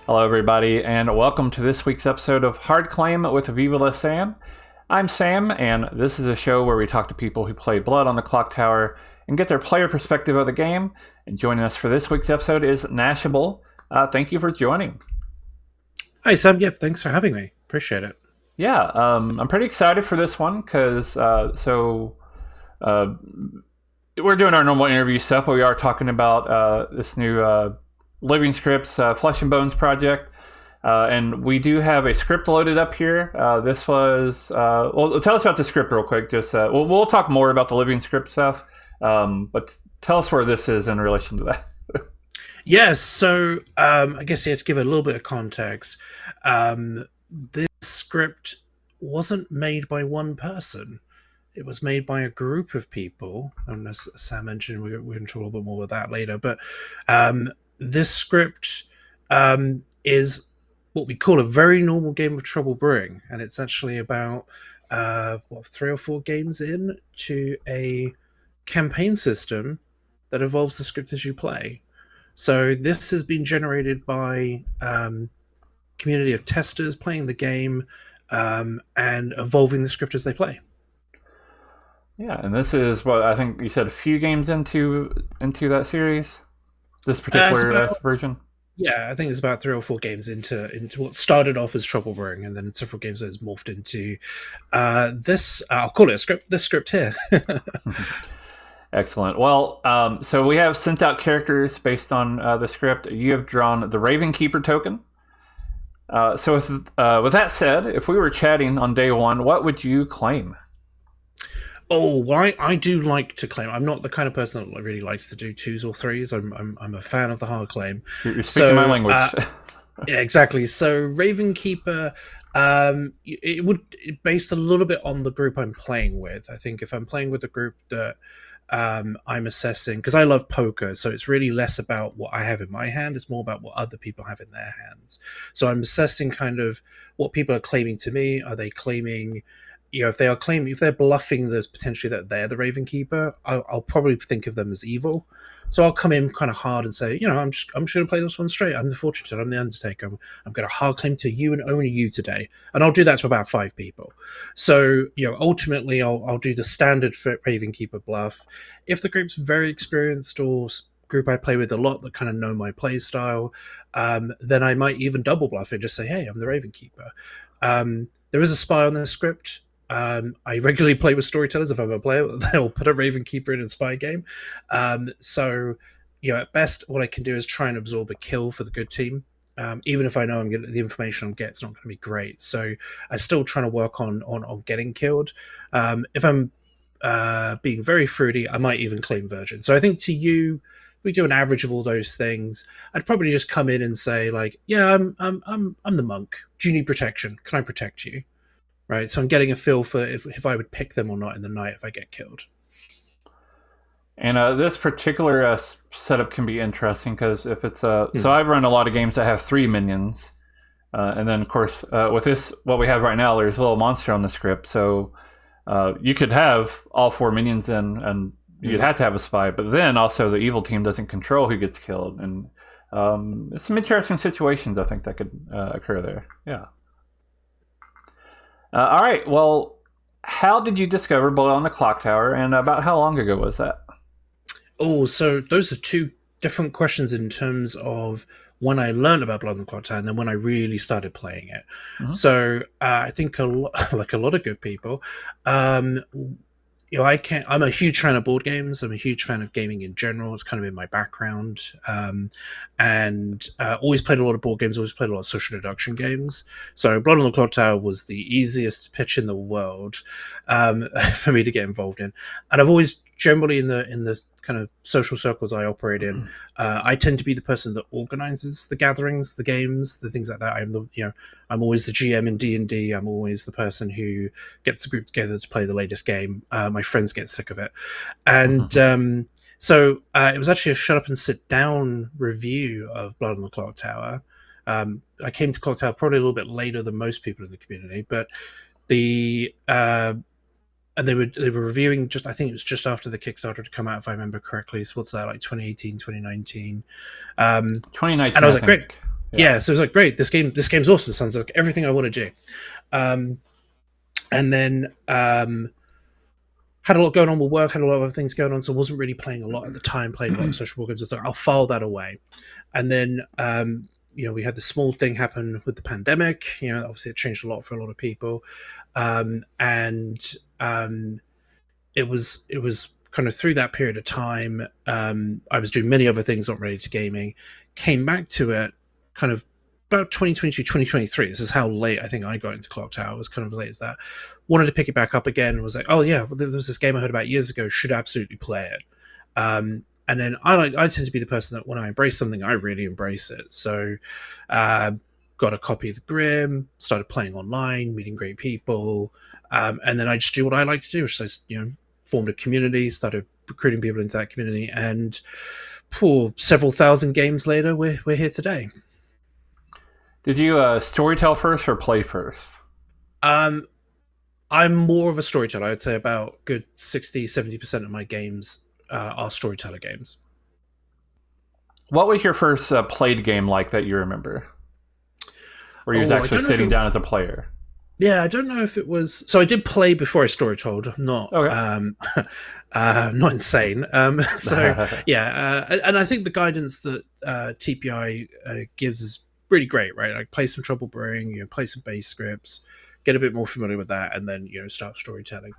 Hello, everybody, and welcome to this week's episode of Hard Claim with Viva Sam. I'm Sam, and this is a show where we talk to people who play Blood on the Clocktower and get their player perspective of the game. And joining us for this week's episode is Nashable. Thank you for joining. Hi, Sam. Yep, thanks for having me. Appreciate it. Yeah, I'm pretty excited for this one because we're doing our normal interview stuff, but we are talking about this new Living Scripts Flesh and Bones project. And we do have a script loaded up here. This was... well, tell us about the script real quick. Just we'll talk more about the Living Script stuff, but tell us where this is in relation to that. Yes, so I guess you have to give a little bit of context. This script wasn't made by one person. It was made by a group of people. And as Sam mentioned, we're going to talk a little bit more about that later. But this script is what we call a very normal game of Trouble Brewing. And it's actually about, 3 or 4 games in to a campaign system that evolves the script as you play. So this has been generated by community of testers playing the game and evolving the script as they play. Yeah, and this is what I think you said a few games into that series. This particular version. Yeah, I think it's about 3 or 4 games into what started off as Trouble Brewing, and then several games that has morphed into this. I'll call it a script. This script here. Excellent. Well, so we have sent out characters based on the script. You have drawn the Raven Keeper token. So with that said, if we were chatting on day one, what would you claim? Oh, well, I do like to claim. I'm not the kind of person that really likes to do 2s or 3s. I'm a fan of the hard claim. You're speaking my language. Yeah, exactly. So Raven Keeper, it would based a little bit on the group I'm playing with. I think if I'm playing with a group that I'm assessing, because I love poker, so it's really less about what I have in my hand, it's more about what other people have in their hands. So I'm assessing kind of what people are claiming to me. Are they claiming, if they're bluffing there's potentially that they're the Raven Keeper, I'll probably think of them as evil. So I'll come in kind of hard and say, I'm just going to play this one straight. I'm the Fortune Teller, I'm the Undertaker. I'm going to hard claim to you and only you today. And I'll do that to about 5 people. So, ultimately I'll do the standard Raven Keeper bluff. If the group's very experienced or group I play with a lot that kind of know my play style, then I might even double bluff and just say, hey, I'm the Raven Keeper. There is a spy on the script. I regularly play with storytellers. If I'm a player, they'll put a Raven Keeper in a spy game. So, at best, what I can do is try and absorb a kill for the good team. Even if I know the information I'll get, it's not going to be great. So I'm still trying to work on getting killed. If I'm being very fruity, I might even claim Virgin. So I think to you, we do an average of all those things. I'd probably just come in and say, like, yeah, I'm the monk. Do you need protection? Can I protect you? Right, so I'm getting a feel for if I would pick them or not in the night if I get killed. And this particular setup can be interesting because if it's so I've run a lot of games that have 3 minions, and then of course with this what we have right now, there's a little monster on the script, so you could have all 4 minions in, and you'd have to have a spy, but then also the evil team doesn't control who gets killed, and some interesting situations I think that could occur there. Yeah. All right. Well, how did you discover Blood on the Clocktower, and about how long ago was that? Oh, so those are 2 different questions in terms of when I learned about Blood on the Clocktower and then when I really started playing it. Mm-hmm. So I think like a lot of good people, I'm a huge fan of board games. I'm a huge fan of gaming in general. It's kind of in my background. And always played a lot of board games, always played a lot of social deduction games. So Blood on the Clocktower was the easiest pitch in the world for me to get involved in. And I've always generally in the kind of social circles I operate in, I tend to be the person that organizes the gatherings, the games, the things like that. I'm always the GM in D&D. I'm always the person who gets the group together to play the latest game. My friends get sick of it, and so it was actually a shut up and sit down review of Blood on the Clocktower. I came to Clocktower probably a little bit later than most people in the community, but the and they were reviewing I think it was just after the Kickstarter to come out, if I remember correctly. So what's that, like 2018, 2019? 2019, and I was like, great. Yeah. yeah, so it was like, great, this game's awesome. Sounds like everything I want to do. Um, and then had a lot going on with work, had a lot of other things going on, so wasn't really playing a lot at the time. Played a lot of social games, so I'll file that away. And then we had the small thing happen with the pandemic. Obviously it changed a lot for a lot of people, and it was kind of through that period of time. I was doing many other things, not related to gaming. Came back to it, kind of about 2022, 2023. This is how late I think I got into Clocktower. It was kind of late as that. Wanted to pick it back up again and was like, oh yeah, well, there was this game I heard about years ago. Should absolutely play it. And then I tend to be the person that when I embrace something, I really embrace it. So got a copy of the Grim, started playing online, meeting great people, and then I just do what I like to do, which is formed a community, started recruiting people into that community, and several thousand games later, we're here today. Did you storytell first or play first? Um, I'm more of a storyteller. I'd say about good 60-70% of my games are storyteller games. What was your first played game like that you remember? Where you was actually sitting down as a player? Yeah, I don't know if it was. So I did play before I storytold. Not Okay. not insane. So yeah, and I think the guidance that TPI gives is really great, right? Like play some trouble brewing, play some base scripts, get a bit more familiar with that, and then start storytelling.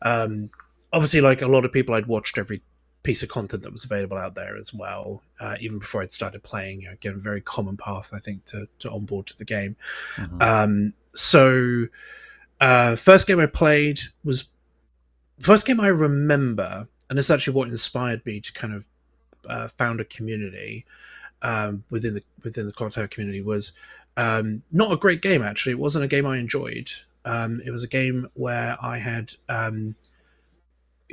Obviously, like a lot of people, I'd watched every piece of content that was available out there as well, even before I'd started playing. Again, a very common path, I think, to onboard to the game. Mm-hmm. So first game I played was the first game I remember, and it's actually what inspired me to kind of found a community within the Clocktower community. Was not a great game, actually. It wasn't a game I enjoyed. It was a game where I had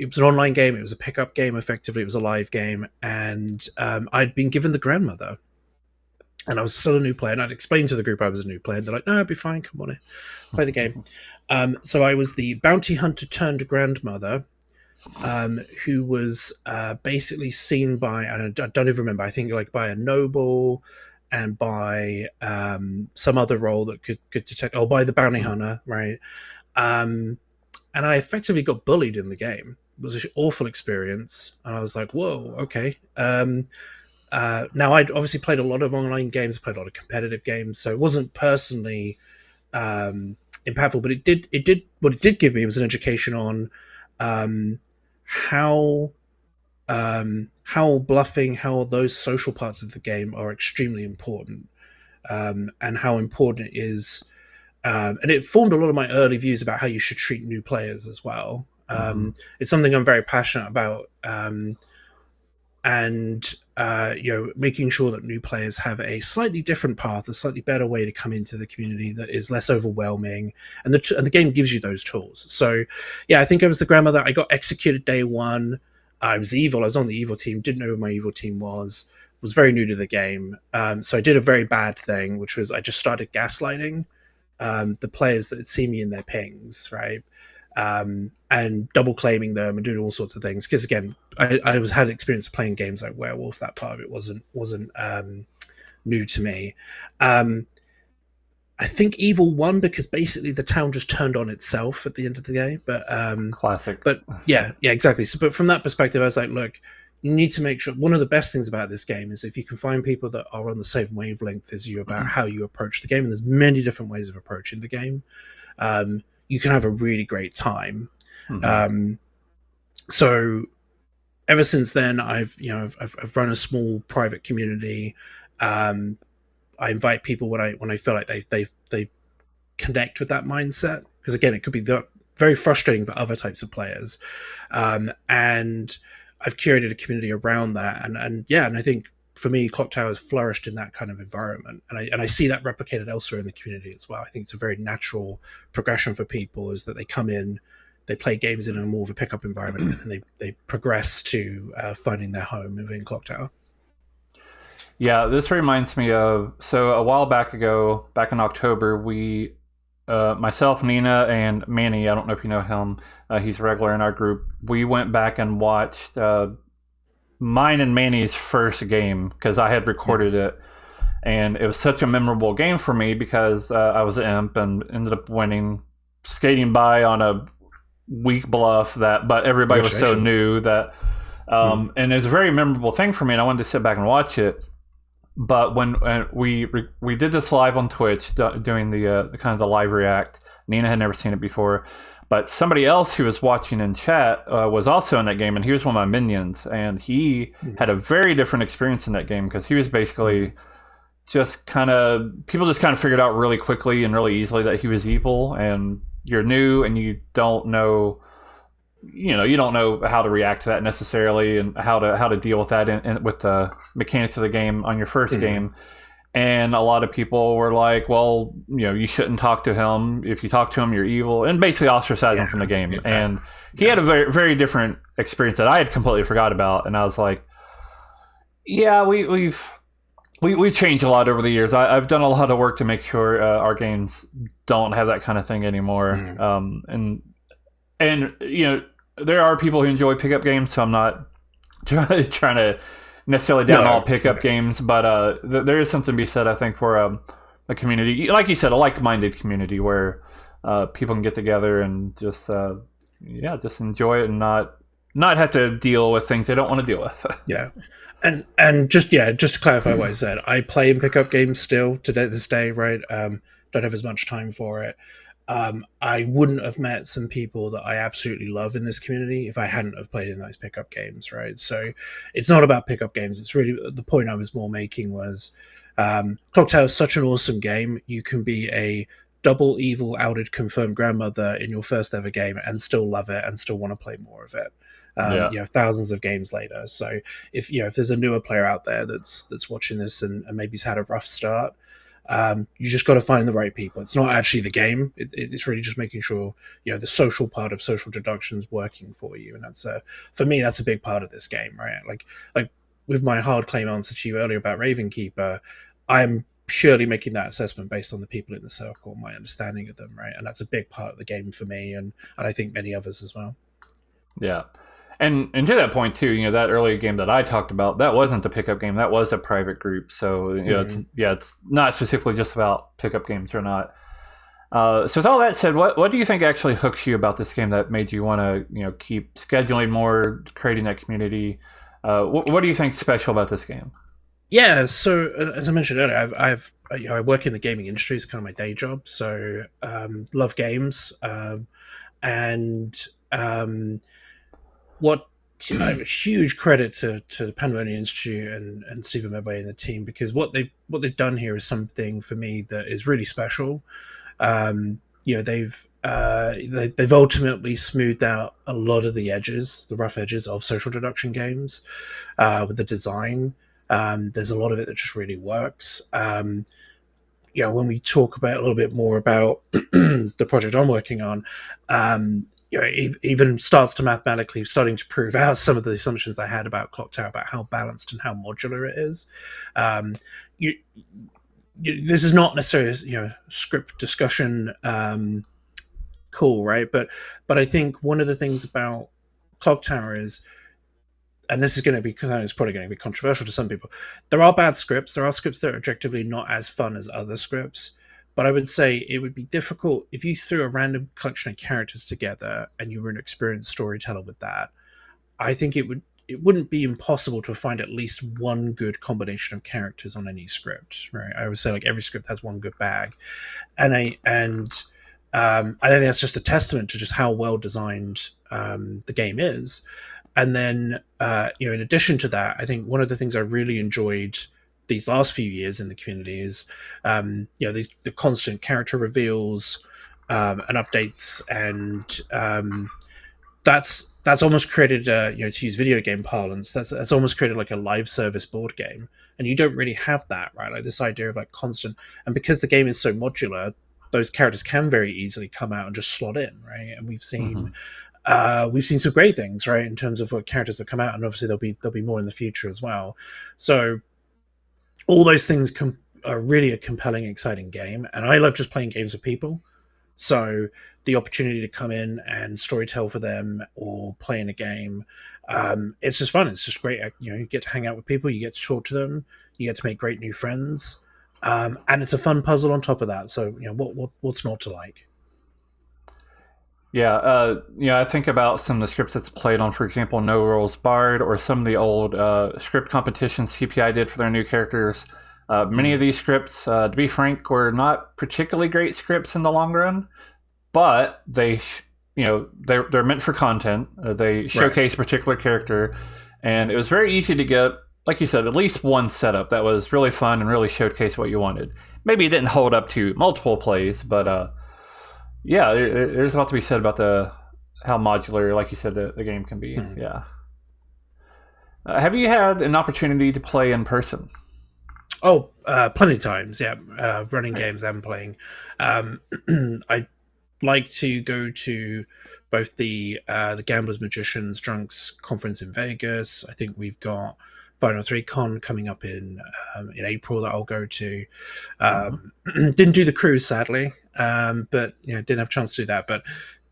it was an online game. It was a pickup game, effectively. It was a live game, and I'd been given the grandmother, and I was still a new player. And I'd explained to the group I was a new player. They're like, "No, I'll be fine. Come on in, play the game." So I was the bounty hunter turned grandmother, who was basically seen by, and I don't even remember. I think like by a noble, and by some other role that could detect, or by the bounty hunter, right? And I effectively got bullied in the game. It was an awful experience, and I was like, "Whoa, okay." Now I'd obviously played a lot of online games, played a lot of competitive games, so it wasn't personally impactful, but it did what it did give me was an education on how bluffing, how those social parts of the game are extremely important, and how important it is. And it formed a lot of my early views about how you should treat new players as well. It's something I'm very passionate about, and making sure that new players have a slightly different path, a slightly better way to come into the community that is less overwhelming, and the game gives you those tools. So, yeah, I think I was the grandmother. I got executed day one. I was evil. I was on the evil team. Didn't know who my evil team was. Was very new to the game. So I did a very bad thing, which was I just started gaslighting the players that had seen me in their pings, right? And double claiming them and doing all sorts of things. Because again, I had experience of playing games like Werewolf. That part of it wasn't new to me. I think Evil won because basically the town just turned on itself at the end of the game. But classic. But yeah, exactly. So, but from that perspective, I was like, look, you need to make sure. One of the best things about this game is if you can find people that are on the same wavelength as you about how you approach the game. And there's many different ways of approaching the game. You can have a really great time. So ever since then, I've run a small private community. I invite people when I feel like they connect with that mindset, because again, it could be very frustrating for other types of players, and I've curated a community around that, and I think for me, Clocktower has flourished in that kind of environment, and I see that replicated elsewhere in the community as well. I think it's a very natural progression for people, is that they come in, they play games in a more of a pickup environment, and then they progress to finding their home within Clocktower. Yeah, this reminds me of, so a while back ago, back in October, we, myself, Nina, and Manny, I don't know if you know him, he's a regular in our group, we went back and watched mine and Manny's first game, because I had recorded it. and it was such a memorable game for me because I was an imp and ended up winning, skating by on a weak bluff but everybody was so new that, and it was a very memorable thing for me, and I wanted to sit back and watch it. But when we did this live on Twitch, doing the kind of the live react, Nina had never seen it before, but somebody else who was watching in chat was also in that game, and he was one of my minions, and he had a very different experience in that game because he was basically just kind of, people just kind of figured out really quickly and really easily that he was evil, and you're new and you don't know, you don't know how to react to that necessarily, and how to deal with that with the mechanics of the game on your first game. And a lot of people were like, well, you shouldn't talk to him. If you talk to him, you're evil, and basically ostracized him from the game. And he had a very, very different experience that I had completely forgot about. And I was like, yeah, we've changed a lot over the years. I've done a lot of work to make sure our games don't have that kind of thing anymore. And there are people who enjoy pickup games, so I'm not trying to necessarily down all pickup games, but there is something to be said, I think, for a community, like you said, a like-minded community where people can get together and just enjoy it and not have to deal with things they don't want to deal with. And just to clarify what I said, I play in pickup games still to this day, right? Don't have as much time for it. I wouldn't have met some people that I absolutely love in this community if I hadn't have played in those pickup games, right? So it's not about pickup games. It's really, the point I was more making was Clocktower is such an awesome game. You can be a double evil outed confirmed grandmother in your first ever game and still love it and still want to play more of it. Thousands of games later. So if there's a newer player out there that's watching this and maybe has had a rough start, you just got to find the right people. It's not actually the game. It's really just making sure the social part of social deduction is working for you, and that's for me, that's a big part of this game, right? Like with my hard claim answer to you earlier about Ravenkeeper, I'm purely making that assessment based on the people in the circle, my understanding of them, right? And that's a big part of the game for me, and I think many others as well. Yeah. And to that point too, that earlier game that I talked about, that wasn't the pickup game. That was a private group. So it's not specifically just about pickup games or not. So with all that said, what do you think actually hooks you about this game that made you want to keep scheduling more, creating that community? What do you think special about this game? Yeah. So as I mentioned earlier, I work in the gaming industry. It's kind of my day job. So love games, what a huge credit to the Pandemonium Institute and Stephen Medway and the team, because what they've done here is something for me that is really special. They've ultimately smoothed out a lot of the edges, the rough edges of social deduction games with the design. There's a lot of it that just really works. When we talk about a little bit more about the project I'm working on, it even starts to mathematically starting to prove out some of the assumptions I had about Clocktower, about how balanced and how modular it is. This is not necessarily script discussion call, right? But I think one of the things about Clocktower is, and this is going to be, because it's probably going to be controversial to some people, there are bad scripts. There are scripts that are objectively not as fun as other scripts. But I would say it would be difficult if you threw a random collection of characters together and you were an experienced storyteller with that. I think it wouldn't be impossible to find at least one good combination of characters on any script, right? I would say like every script has one good bag, and I think that's just a testament to just how well designed the game is. And then in addition to that, I think one of the things I really enjoyed these last few years in the community is the constant character reveals and updates, and that's almost created to use video game parlance, that's almost created like a live service board game, and you don't really have that, right? Like this idea of like constant, and because the game is so modular, those characters can very easily come out and just slot in, right? And we've seen some great things, right, in terms of what characters have come out, and obviously there'll be more in the future as well. So all those things are really a compelling, exciting game, and I love just playing games with people. So the opportunity to come in and storytell for them or play in a game, it's just fun. It's just great. You get to hang out with people, you get to talk to them, you get to make great new friends. and it's a fun puzzle on top of that. So what's not to like? Yeah, I think about some of the scripts that's played on, for example, No Rules Barred, or some of the old script competitions CPI did for their new characters. Many of Mm, these scripts, to be frank, were not particularly great scripts in the long run, but they're meant for content. They right. showcase a particular character, and it was very easy to get, like you said, at least one setup that was really fun and really showcased what you wanted. Maybe it didn't hold up to multiple plays, but yeah, there's a lot to be said about the how modular, like you said, the game can be. Mm. Yeah. Have you had an opportunity to play in person? Oh, plenty of times. Yeah, running Right. games and playing. Um, I like to go to both the Gamblers, Magicians, Drunks conference in Vegas. I think we've got Final Three Con coming up in April that I'll go to. Mm-hmm. Didn't do the cruise sadly, but didn't have a chance to do that. But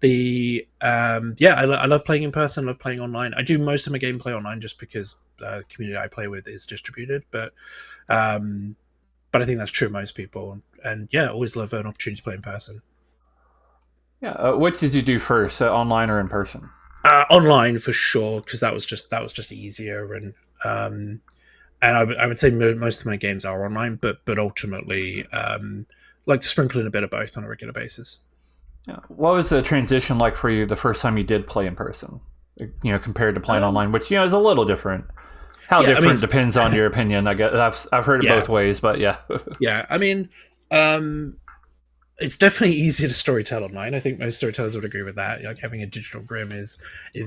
the yeah, I love playing in person. I love playing online. I do most of my gameplay online just because the community I play with is distributed, um, but I think that's true of most people. And yeah, always love an opportunity to play in person. Yeah. Which did you do first, online or in person? Online for sure, because that was just easier, um, and I would say most of my games are online, but ultimately like to sprinkle in a bit of both on a regular basis. Yeah. What was the transition like for you the first time you did play in person? Compared to playing Um, online, which is a little different. How yeah, I mean, different depends on your opinion. I guess I've heard it yeah, both ways, but yeah. yeah. I mean, um, it's definitely easier to storytell online. I think most storytellers would agree with that. Like having a digital grim is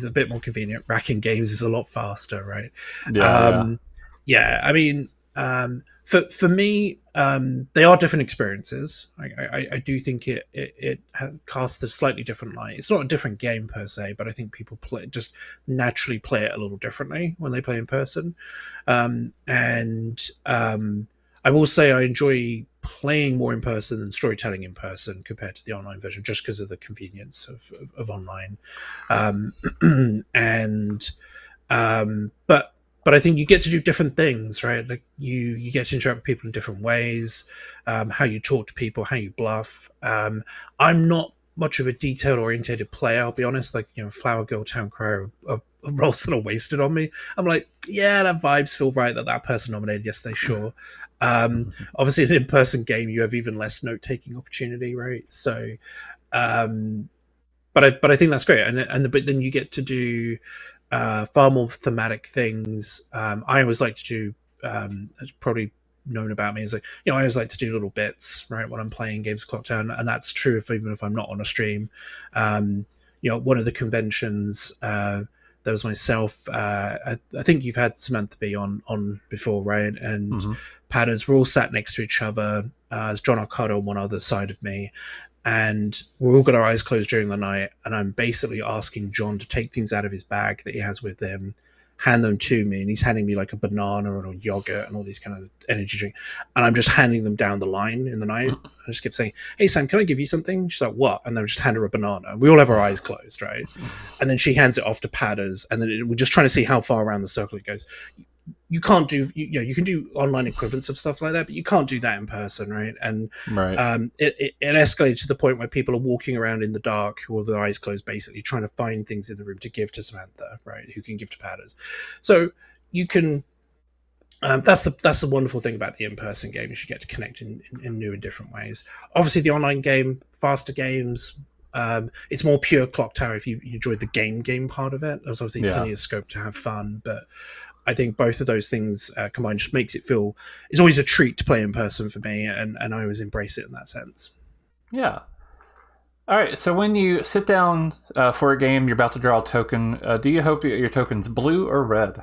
a bit more convenient. Racking games is a lot faster, right? Yeah, yeah. Um, yeah, I mean, for me, they are different experiences. I do think it casts a slightly different light. It's not a different game per se, but I think people just naturally play it a little differently when they play in person. And I will say I enjoy playing more in person than storytelling in person compared to the online version, just because of the convenience of online. Um, and but I think you get to do different things, right? Like you get to interact with people in different ways, how you talk to people, how you bluff. I'm not much of a detail orientated player, I'll be honest. Like Flower Girl, Town Crier are roles that are wasted on me. I'm like, yeah, that vibes feel right that person nominated yesterday, sure. Obviously, in an in-person game, you have even less note-taking opportunity, right? So, um, but I think that's great, but then you get to do far more thematic things. I always like to do. It's probably known about me is like I always like to do little bits right when I'm playing games of Clocktower, and that's true even if I'm not on a stream. Um, one of the conventions. There was myself. I think you've had Samantha be on before, right? And Hmm. Padders. We're all sat next to each other. As John Arcado on one other side of me, and we're all got our eyes closed during the night, and I'm basically asking John to take things out of his bag that he has with him, hand them to me, and he's handing me like a banana or a yogurt and all these kind of energy drink, and I'm just handing them down the line in the night. I just kept saying, "Hey Sam, can I give you something?" She's like, "What?" And then we just hand her a banana. We all have our eyes closed, right? And then she hands it off to Padders, and then we're just trying to see how far around the circle it goes. You can't do you can do online equivalents of stuff like that, but you can't do that in person, right? And Right. it escalated to the point where people are walking around in the dark with their eyes closed, basically trying to find things in the room to give to Samantha, right? Who can give to Padders. So you can. That's the wonderful thing about the in-person game. You should get to connect in new and different ways. Obviously, the online game, faster games. It's more pure clock tower if you enjoyed the game part of it. There's obviously Yeah. plenty of scope to have fun, but I think both of those things combined just makes it feel it's always a treat to play in person for me, and I always embrace it in that sense. Yeah. All right. So when you sit down for a game, you're about to draw a token. Do you hope that your token's blue or red?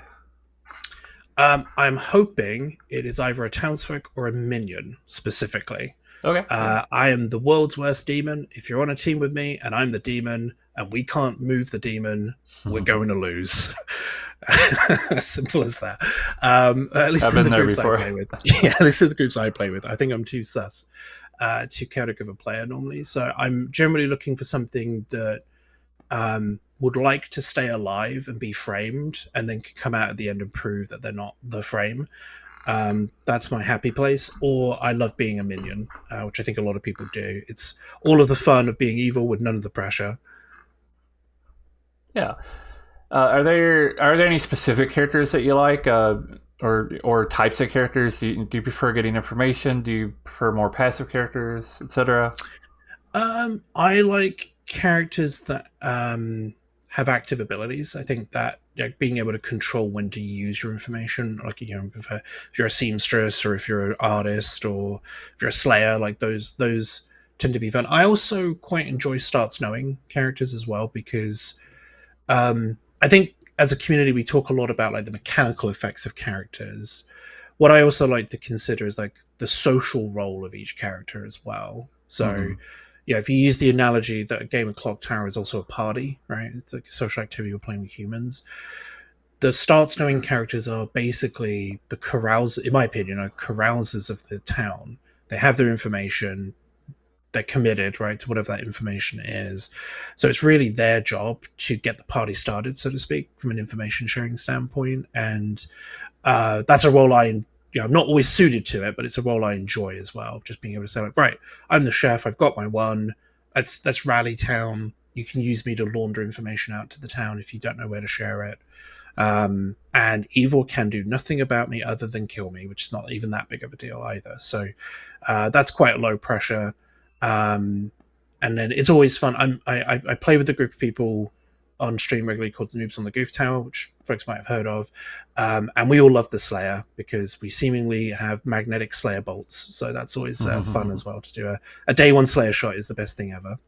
I'm hoping it is either a townsfolk or a minion specifically. Okay. Yeah. I am the world's worst demon. If you're on a team with me and I'm the demon and we can't move the demon, we're going to lose. Simple as that. At least I've in been the there groups I before. play with. Yeah, at least in the groups I play with. I think I'm too sus, too chaotic of a player normally. So I'm generally looking for something that would like to stay alive and be framed, and then could come out at the end and prove that they're not the frame. That's my happy place. Or I love being a minion, which I think a lot of people do. It's all of the fun of being evil with none of the pressure. Yeah. Are there any specific characters that you like, or types of characters? Do you prefer getting information? Do you prefer more passive characters, etc.? I like characters that have active abilities. I think that being able to control when to use your information, like if you're a seamstress or if you're an artist or if you're a slayer, like those tend to be fun. I also quite enjoy starts knowing characters as well because I think as a community we talk a lot about like the mechanical effects of characters. What I also like to consider is like the social role of each character as well. So, Mm-hmm. yeah, if you use the analogy that a game of Clocktower is also a party, right? It's like a social activity you're playing with humans. The starts knowing characters are basically the carousers, in my opinion, are carousers of the town. They have their information, they're committed, right, to whatever that information is. So it's really their job to get the party started, so to speak, from an information sharing standpoint. And that's a role I'm not always suited to it, but it's a role I enjoy as well. Just being able to say, like, right, I'm the chef, I've got my one. That's Rally Town. You can use me to launder information out to the town if you don't know where to share it. And evil can do nothing about me other than kill me, which is not even that big of a deal either. So that's quite low pressure. Um, and then it's always fun. I play with a group of people on stream regularly called the Noobs on the Goof Tower, which folks might have heard of. And we all love the Slayer because we seemingly have magnetic Slayer bolts. So that's always fun as well to do. A day one Slayer shot is the best thing ever.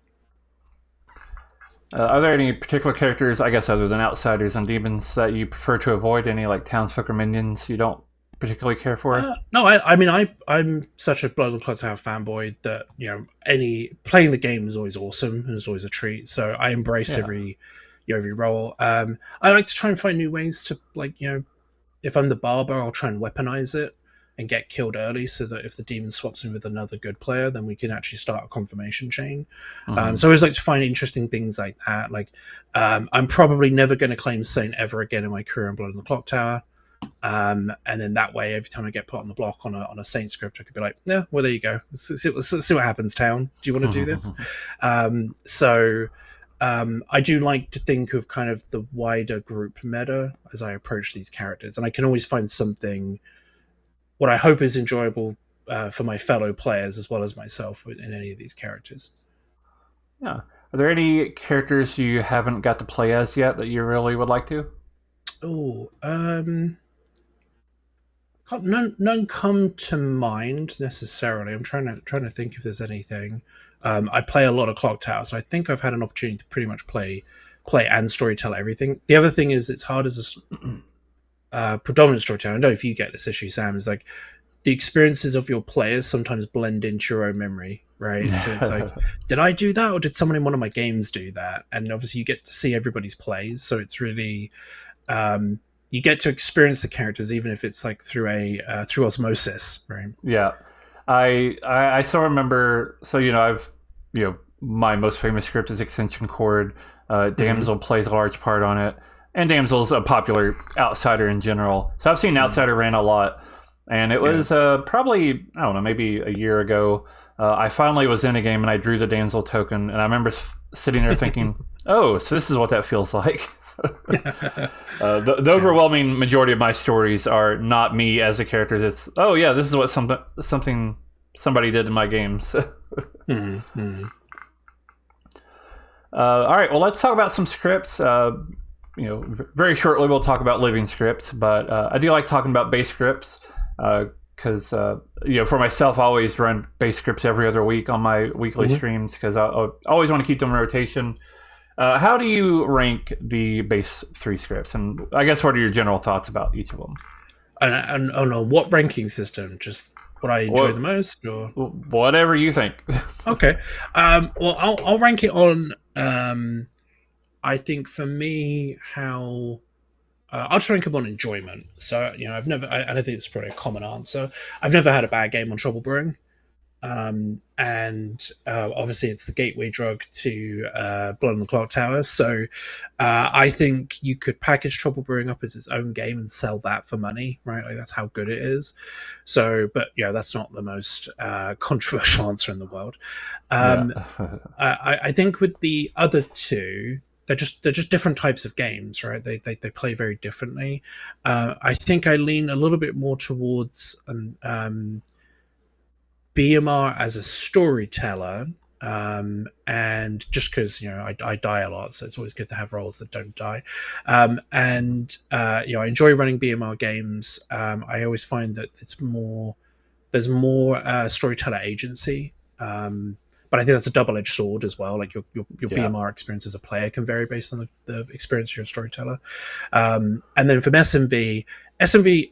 Are there any particular characters, I guess, other than outsiders and demons, that you prefer to avoid? Any like townsfolk or minions you don't particularly care for? No, I mean, I'm such a Blood and Clocktower fanboy that any playing the game is always awesome and it's always a treat. So I embrace Yeah. every role. I like to try and find new ways to if I'm the barber, I'll try and weaponize it and get killed early so that if the demon swaps me with another good player, then we can actually start a confirmation chain. Mm-hmm. So I always like to find interesting things like that. Like, I'm probably never going to claim Saint ever again in my career in Blood and the Clock Tower. And then that way, every time I get put on the block on a Saint script, I could be like, yeah, well, there you go. See what happens, town. Do you want to do this? I do like to think of kind of the wider group meta as I approach these characters, and I can always find something what I hope is enjoyable for my fellow players as well as myself in any of these characters. Yeah. Are there any characters you haven't got to play as yet that you really would like to? Oh, none come to mind necessarily. I'm trying to think if there's anything. I play a lot of Clock Tower, so I think I've had an opportunity to pretty much play and storytell everything. The other thing is it's hard as a predominant storyteller. I don't know if you get this issue, Sam. Is like the experiences of your players sometimes blend into your own memory, right? So it's like, did I do that or did someone in one of my games do that? And obviously you get to see everybody's plays, so it's really you get to experience the characters even if it's like through osmosis, right? Yeah. I still remember. So I've my most famous script is Extension Cord. Damsel plays a large part on it, and Damsel's a popular outsider in general. So I've seen Outsider ran a lot, and it was probably, I don't know, maybe a year ago. I finally was in a game and I drew the Damsel token, and I remember sitting there thinking, "Oh, so this is what that feels like." The overwhelming majority of my stories are not me as a character. It's, oh yeah, this is what something somebody did in my games. All right, well, let's talk about some scripts. Very shortly we'll talk about living scripts, but I do like talking about base scripts because for myself, I always run base scripts every other week on my weekly streams because I always want to keep them in rotation. How do you rank the base 3 scripts? And I guess what are your general thoughts about each of them? And oh no, what ranking system? Just what I enjoy the most, or whatever you think. Okay. Well, I'll rank it on. I think for me, how I'll just rank them on enjoyment. So I've never. I don't think it's probably a common answer. I've never had a bad game on Trouble Brewing. and obviously it's the gateway drug to Blood on the Clocktower. So I think you could package Trouble Brewing up as its own game and sell that for money, right? Like that's how good it is. So, but yeah, that's not the most controversial answer in the world. Yeah. Um, I think with the other two, they're just different types of games, right? They play very differently. I think I lean a little bit more towards BMR as a storyteller, and just because I die a lot, so it's always good to have roles that don't die. And I enjoy running BMR games. I always find that there's more storyteller agency. But I think that's a double-edged sword as well. Like your Yeah. BMR experience as a player can vary based on the experience of your storyteller. And then from SMV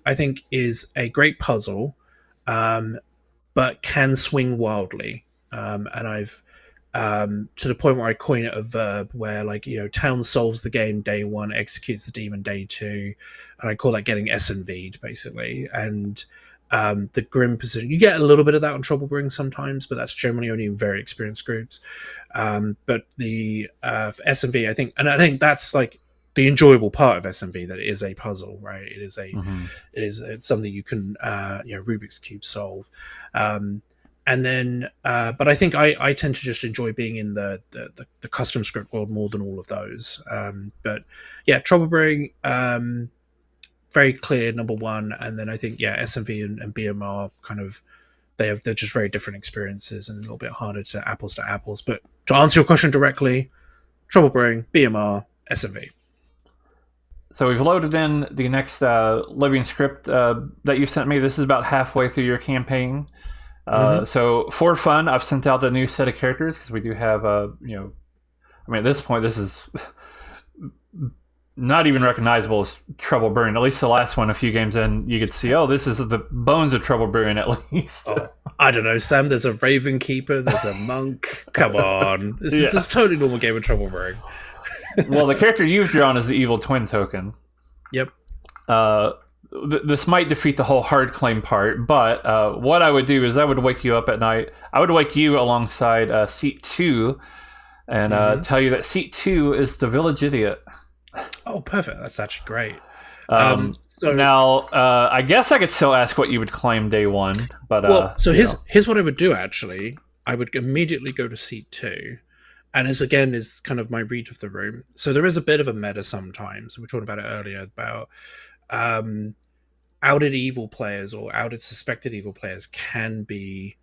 I think is a great puzzle. But can swing wildly. And I've to the point where I coin it a verb where, like, town solves the game day one, executes the demon day two, and I call that getting SNV'd basically. And the grim position, you get a little bit of that on Trouble Brewing sometimes, but that's generally only in very experienced groups. But the SMV, I think, and I think that's like the enjoyable part of SMV, that it is a puzzle, right? Hmm. It's something you can Rubik's Cube solve. And then but I think I tend to just enjoy being in the custom script world more than all of those. But yeah, Trouble Brewing, very clear number one, and then I think SMV and BMR kind of, they're just very different experiences and a little bit harder to apples. But to answer your question directly, Trouble Brewing, BMR, SMV. So we've loaded in the next living script that you sent me. This is about halfway through your campaign. Mm-hmm. So for fun, I've sent out a new set of characters because we do have, I mean, at this point, this is not even recognizable as Trouble Brewing. At least the last one, a few games in, you could see, oh, this is the bones of Trouble Brewing at least. Oh, I don't know, Sam. There's a Raven Keeper. There's a monk. Come on, this Yeah. is this totally normal game of Trouble Brewing. Well, the character you've drawn is the evil twin token. Yep. This might defeat the whole hard claim part, but what I would do is I would wake you up at night. I would wake you alongside seat 2 and tell you that seat 2 is the village idiot. Oh, perfect. That's actually great. So Now, I guess I could still ask what you would claim day 1, but here's what I would do. Actually, I would immediately go to seat 2, and is kind of my read of the room. So there is a bit of a meta sometimes. We were talking about it earlier about outed evil players or outed suspected evil players can be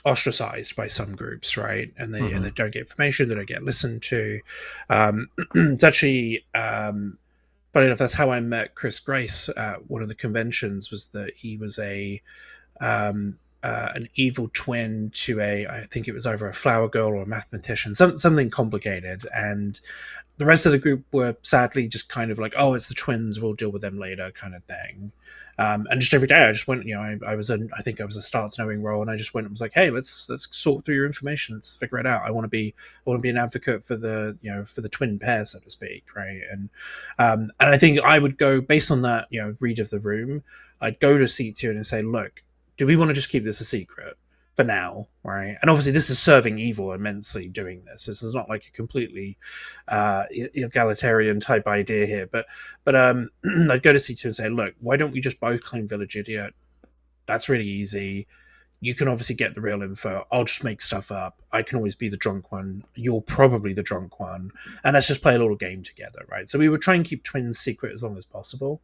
ostracized by some groups, right? And they don't get information, they don't get listened to. It's actually funny enough, that's how I met Chris Grace at one of the conventions. Was that he was an evil twin to I think it was either a flower girl or a mathematician, something complicated, and the rest of the group were sadly just kind of like, oh, it's the twins, we'll deal with them later, kind of thing. And just every day I just went, I think I was a starts knowing role, and I just went and was like, hey, let's sort through your information, let's figure it out. I want to be an advocate for the twin pair, so to speak, right? And I think I would go based on that, read of the room. I'd go to C2 and say, look, do we want to just keep this a secret for now, right? And obviously this is serving evil immensely doing this. This is not like a completely egalitarian type idea here, but I'd go to C2 and say, look, why don't we just both claim village idiot? That's really easy. You can obviously get the real info. I'll just make stuff up. I can always be the drunk one. You're probably the drunk one. And let's just play a little game together, right? So we would try and keep twins secret as long as possible.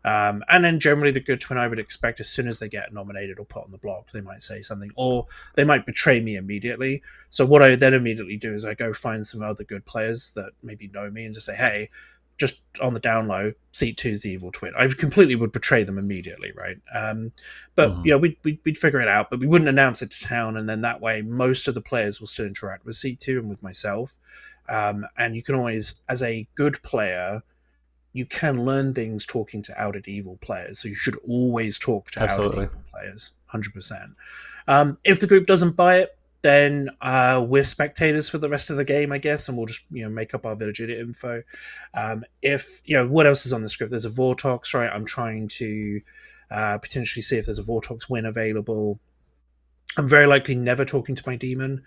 And then generally the good twin, I would expect as soon as they get nominated or put on the block, they might say something, or they might betray me immediately. So what I then immediately do is I go find some other good players that maybe know me and just say, hey, just on the down low, seat 2 is the evil twin. I completely would betray them immediately, right? But we'd figure it out, but we wouldn't announce it to town, and then that way most of the players will still interact with seat 2 and with myself. And you can always, as a good player, you can learn things talking to outed evil players. So you should always talk to outed evil players, 100%. If the group doesn't buy it, then we're spectators for the rest of the game, I guess, and we'll just make up our village idiot info. If what else is on the script? There's a Vortox, right? I'm trying to potentially see if there's a Vortox win available. I'm very likely never talking to my demon,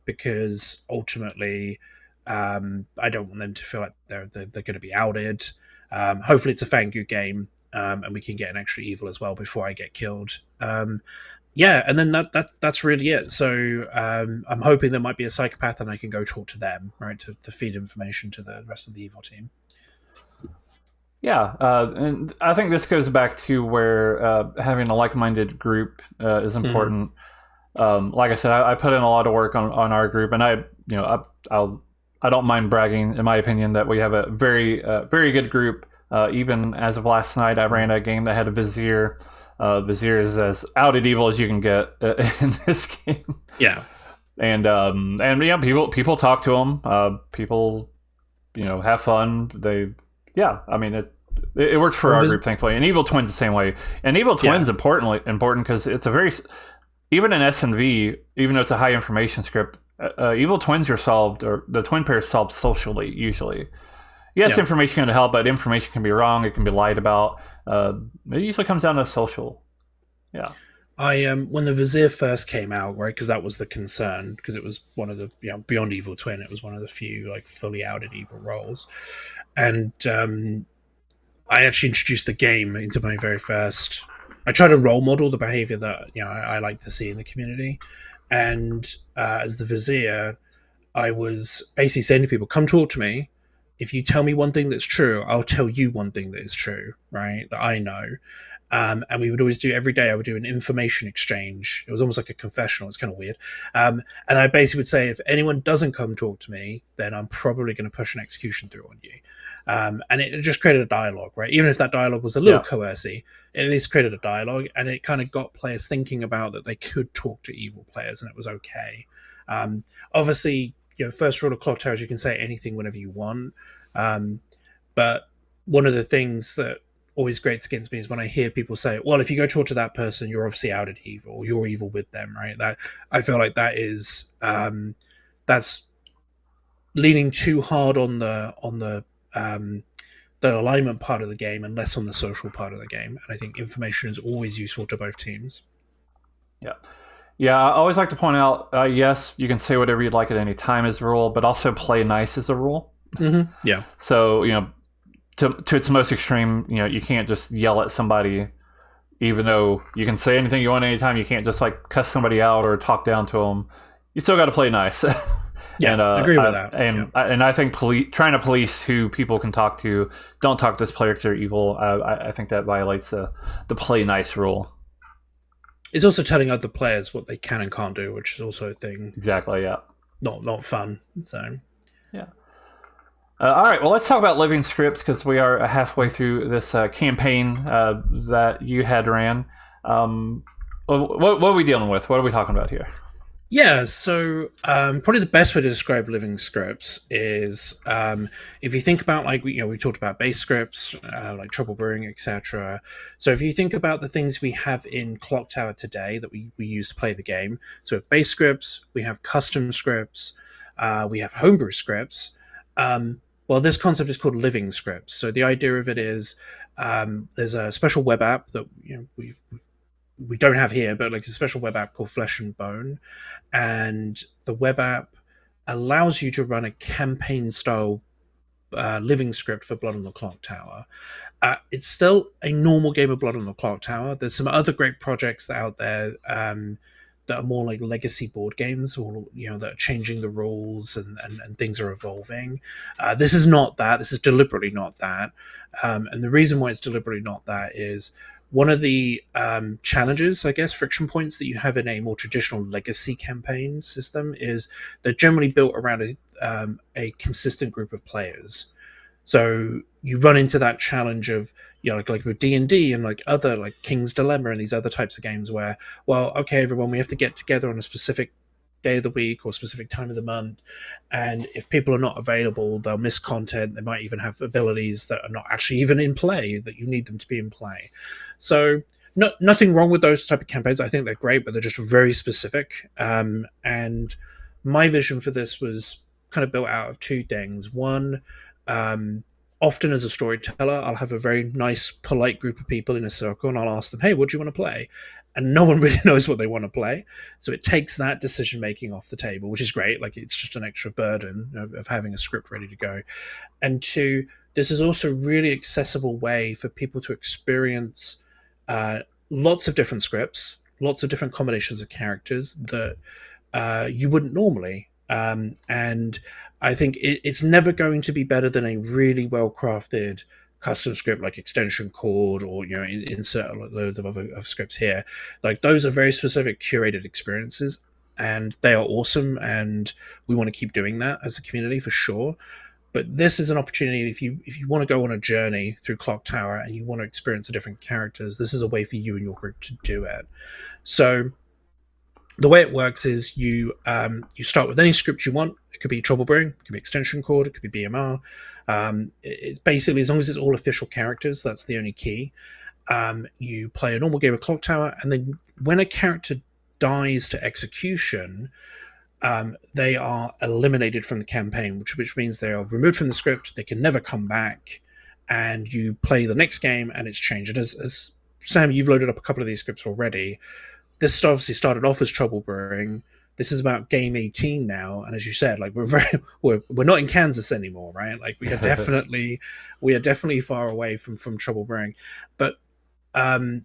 because ultimately, I don't want them to feel like they're going to be outed. Hopefully, it's a Fangu game, and we can get an extra evil as well before I get killed. Yeah, and then that's really it. So I'm hoping there might be a psychopath, and I can go talk to them, right, to feed information to the rest of the evil team. Yeah, and I think this goes back to where having a like-minded group is Mm. important. Like I said, I put in a lot of work on our group, and I don't mind bragging, in my opinion, that we have a very good group. Even as of last night, I ran a game that had a Vizier. Vizier is as outed evil as you can get in this game. Yeah. And yeah, people talk to him. People have fun. I mean it works for Well, our group, thankfully. And Evil Twins the same way. And Evil yeah. Twins important because it's a very, even in SNV, even though it's a high information script, Evil Twins are solved, or the twin pairs solved socially usually. Yes, Yeah. information can help, but information can be wrong. It can be lied about. It usually comes down to social. Yeah. I when the Vizier first came out, right, because that was the concern, because it was one of the beyond Evil Twin, it was one of the few like fully outed evil roles, and I actually introduced the game into my very first. I try to role model the behavior that I like to see in the community, and as the Vizier, I was basically saying to people, "Come talk to me. If you tell me one thing that's true, I'll tell you one thing that is true, right? That I know." And we would always do every day. I would do an information exchange. It was almost like a confessional. It's kind of weird. And I basically would say, if anyone doesn't come talk to me, then I'm probably going to push an execution through on you. And it just created a dialogue, right? Even if that dialogue was a little Yeah. coercy, it at least created a dialogue, and it kind of got players thinking about that they could talk to evil players, and it was okay. Obviously, first rule of Clocktower is you can say anything whenever you want. Um, but one of the things that always grates against me is when I hear people say, "Well, if you go talk to that person, you're obviously outed evil, or you're evil with them," right? That I feel like that's leaning too hard on the alignment part of the game and less on the social part of the game. And I think information is always useful to both teams. Yeah. Yeah, I always like to point out, yes, you can say whatever you'd like at any time as a rule, but also play nice as a rule. Mm-hmm. Yeah. So, to its most extreme, you can't just yell at somebody, even though you can say anything you want anytime. You can't just like cuss somebody out or talk down to them. You still got to play nice. Yeah, And I agree with that. Yeah. and I think trying to police who people can talk to, don't talk to this player because they're evil. I think that violates the play nice rule. It's also telling other players what they can and can't do, which is also a thing Exactly. Yeah. not fun. So Yeah. All right. Well, let's talk about living scripts because we are halfway through this campaign that you had ran. What are we dealing with? What are we talking about here? yeah, so probably the best way to describe living scripts is if you think about like we talked about base scripts like trouble brewing, etc. So if you think about the things we have in Clocktower today that we use to play the game, so we have base scripts, we have custom scripts, we have homebrew scripts. Well, this concept is called living scripts. So the idea of it is there's a special web app that we don't have here, but like a special web app called Flesh and Bone, and the web app allows you to run a campaign style living script for Blood on the Clocktower. It's still a normal game of Blood on the Clocktower. There's some other great projects out there that are more like legacy board games, or that are changing the rules and things are evolving. This is not that. This is deliberately not that. And the reason why it's deliberately not that is one of the challenges, I guess, friction points that you have in a more traditional legacy campaign system is they're generally built around a consistent group of players. So you run into that challenge of like with D&D and like other like King's Dilemma and these other types of games where, well, okay, everyone, we have to get together on a specific day of the week or specific time of the month, and if people are not available, they'll miss content. They might even have abilities that are not actually even in play that you need them to be in play. So nothing wrong with those type of campaigns. I think they're great, but they're just very specific. And my vision for this was kind of built out of two things. One, often as a storyteller, I'll have a very nice, polite group of people in a circle, and I'll ask them, "Hey, what do you want to play?" and no one really knows what they want to play. So it takes that decision making off the table, which is great. Like, it's just an extra burden of having a script ready to go. And two, this is also a really accessible way for people to experience uh, lots of different scripts, lots of different combinations of characters that you wouldn't normally. And I think it's never going to be better than a really well crafted custom script like extension cord, or insert loads of other of scripts here. Like, those are very specific curated experiences, and they are awesome, and we want to keep doing that as a community for sure. But this is an opportunity, if you want to go on a journey through Clocktower and you want to experience the different characters, this is a way for you and your group to do it. So the way it works is you start with any script you want. It could be trouble brewing, it could be extension cord, it could be BMR. It's basically, as long as it's all official characters, that's the only key. You play a normal game of Clocktower, and then when a character dies to execution, they are eliminated from the campaign, which means they are removed from the script. They can never come back, and you play the next game, and it's changed. And as Sam, you've loaded up a couple of these scripts already. This obviously started off as trouble brewing. This is about game 18 now, and as you said, like, we're not in Kansas anymore, right? Like, we are definitely far away from trouble brewing. But when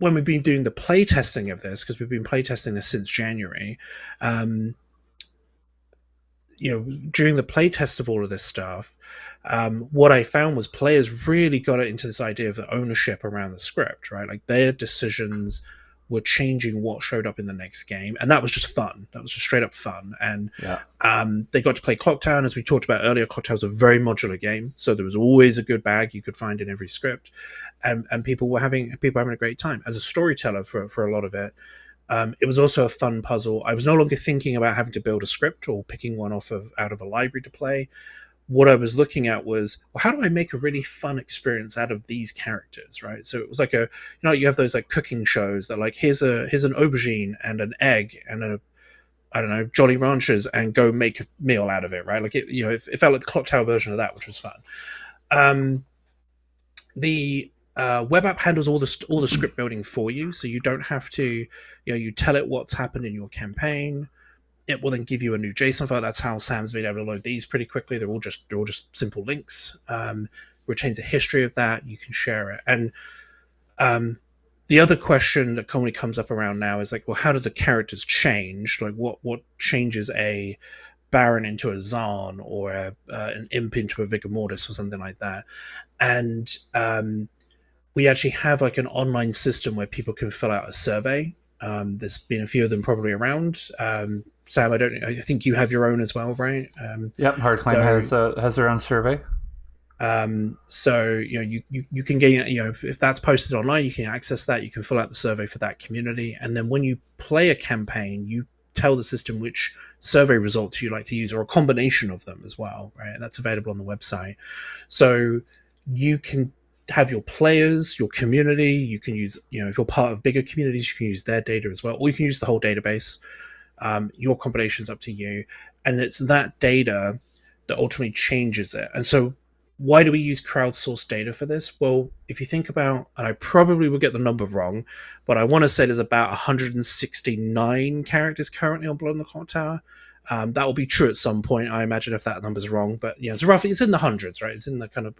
we've been doing the play testing of this, because we've been play testing this since January, during the play test of all of this stuff, what I found was players really got it into this idea of the ownership around the script, right? Like, their decisions were changing what showed up in the next game, and that was just fun. That was just straight up fun. And they got to play Clocktower, and as we talked about earlier, Clocktower was a very modular game, so there was always a good bag you could find in every script, and people were having a great time. As a storyteller for a lot of it, it was also a fun puzzle. I was no longer thinking about having to build a script or picking one out of a library to play. What I was looking at was, well, how do I make a really fun experience out of these characters, right? So it was like you have those like cooking shows that, like, here's an aubergine and an egg and I don't know, Jolly Ranchers, and go make a meal out of it, right? Like, it felt like the Clocktower version of that, which was fun. The web app handles all the script building for you, so you don't have to, you tell it what's happened in your campaign. It will then give you a new JSON file. That's how Sam's been able to load these pretty quickly. They're all just simple links. Retains a history of that. You can share it. And the other question that commonly comes up around now is like, well, how do the characters change? Like, what changes a Baron into a Zarn, or an Imp into a Vigor Mortis, or something like that? And we actually have like an online system where people can fill out a survey. There's been a few of them probably around. Sam, I think you have your own as well, right? Yep, Hardclimb has their own survey. So you can get, if that's posted online, you can access that. You can fill out the survey for that community, and then when you play a campaign, you tell the system which survey results you like to use, or a combination of them as well, right? And that's available on the website. So you can have your players, your community. You can use, if you're part of bigger communities, you can use their data as well, or you can use the whole database. Your combination's up to you, and it's that data that ultimately changes it. And so, why do we use crowdsourced data for this? Well, if you think about, and I probably will get the number wrong, but I want to say there's about 169 characters currently on Blood on the Clocktower. That will be true at some point, I imagine, if that number's wrong. But it's roughly, it's in the hundreds, right? It's in the kind of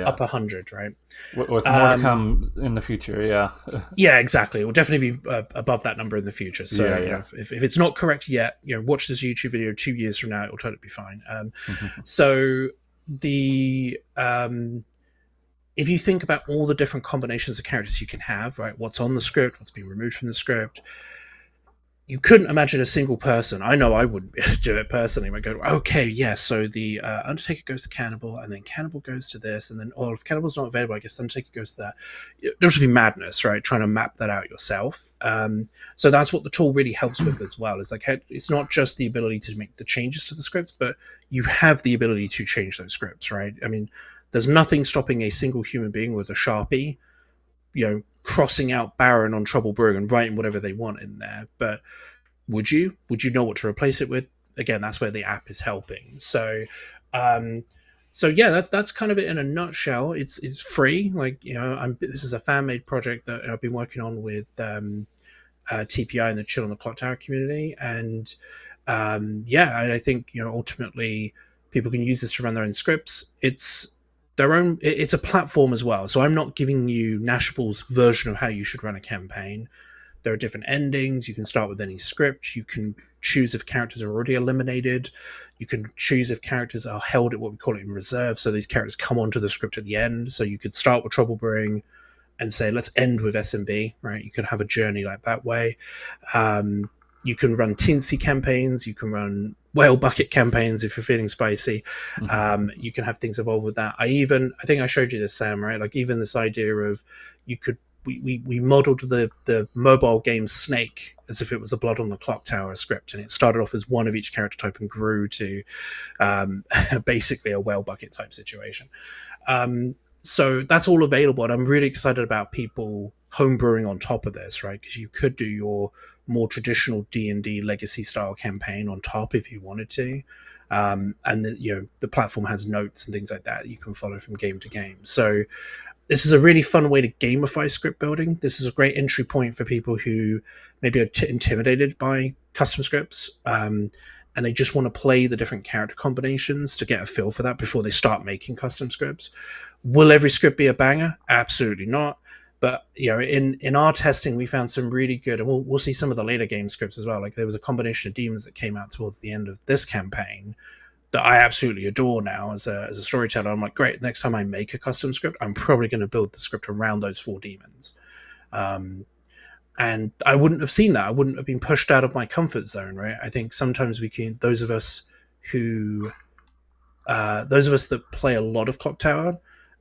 upper hundred, right? With more to come in the future, yeah. Yeah, exactly. It will definitely be above that number in the future. So if it's not correct yet, watch this YouTube video 2 years from now, it will totally be fine. So if you think about all the different combinations of characters you can have, right? What's on the script, what's being removed from the script, you couldn't imagine a single person. I know I wouldn't do it personally. I go, okay, yeah, so the Undertaker goes to Cannibal, and then Cannibal goes to this, and then, if Cannibal's not available, I guess the Undertaker goes to that. There should be madness, right? Trying to map that out yourself. So that's what the tool really helps with as well. Is like, it's not just the ability to make the changes to the scripts, but you have the ability to change those scripts, right? I mean, there's nothing stopping a single human being with a Sharpie, crossing out Baron on Trouble Brewing and writing whatever they want in there. But would you know what to replace it with? Again, that's where the app is helping. So So yeah, that's kind of it in a nutshell. It's free. Like, this is a fan made project that I've been working on with TPI and the Chill on the Clock Tower community, and yeah, I think ultimately people can use this to run their own scripts. It's their own. It's a platform as well. So I'm not giving you Nashable's version of how you should run a campaign. There are different endings. You can start with any script. You can choose if characters are already eliminated. You can choose if characters are held at what we call it in reserve. So these characters come onto the script at the end. So you could start with Trouble Brewing and say, let's end with SMB, right? You could have a journey like that way. Um, you can run teensy campaigns. You can run whale bucket campaigns if you're feeling spicy. You can have things evolve with that. I think I showed you this, Sam, right? Like even this idea of you could, we modeled the mobile game Snake as if it was a Blood on the Clock Tower script, and it started off as one of each character type and grew to basically a whale bucket type situation. So that's all available, and I'm really excited about people homebrewing on top of this, right? Because you could do your more traditional D&D legacy style campaign on top if you wanted to, and the platform has notes and things like that you can follow from game to game. So this is a really fun way to gamify script building. This is a great entry point for people who maybe are intimidated by custom scripts, and they just want to play the different character combinations to get a feel for that before they start making custom scripts. Will every script be a banger? Absolutely not. But in our testing, we found some really good, and we'll see some of the later game scripts as well. Like there was a combination of demons that came out towards the end of this campaign that I absolutely adore now as a storyteller. I'm like, great, next time I make a custom script, I'm probably going to build the script around those 4 demons. And I wouldn't have seen that. I wouldn't have been pushed out of my comfort zone, right? I think sometimes those of us that play a lot of Clocktower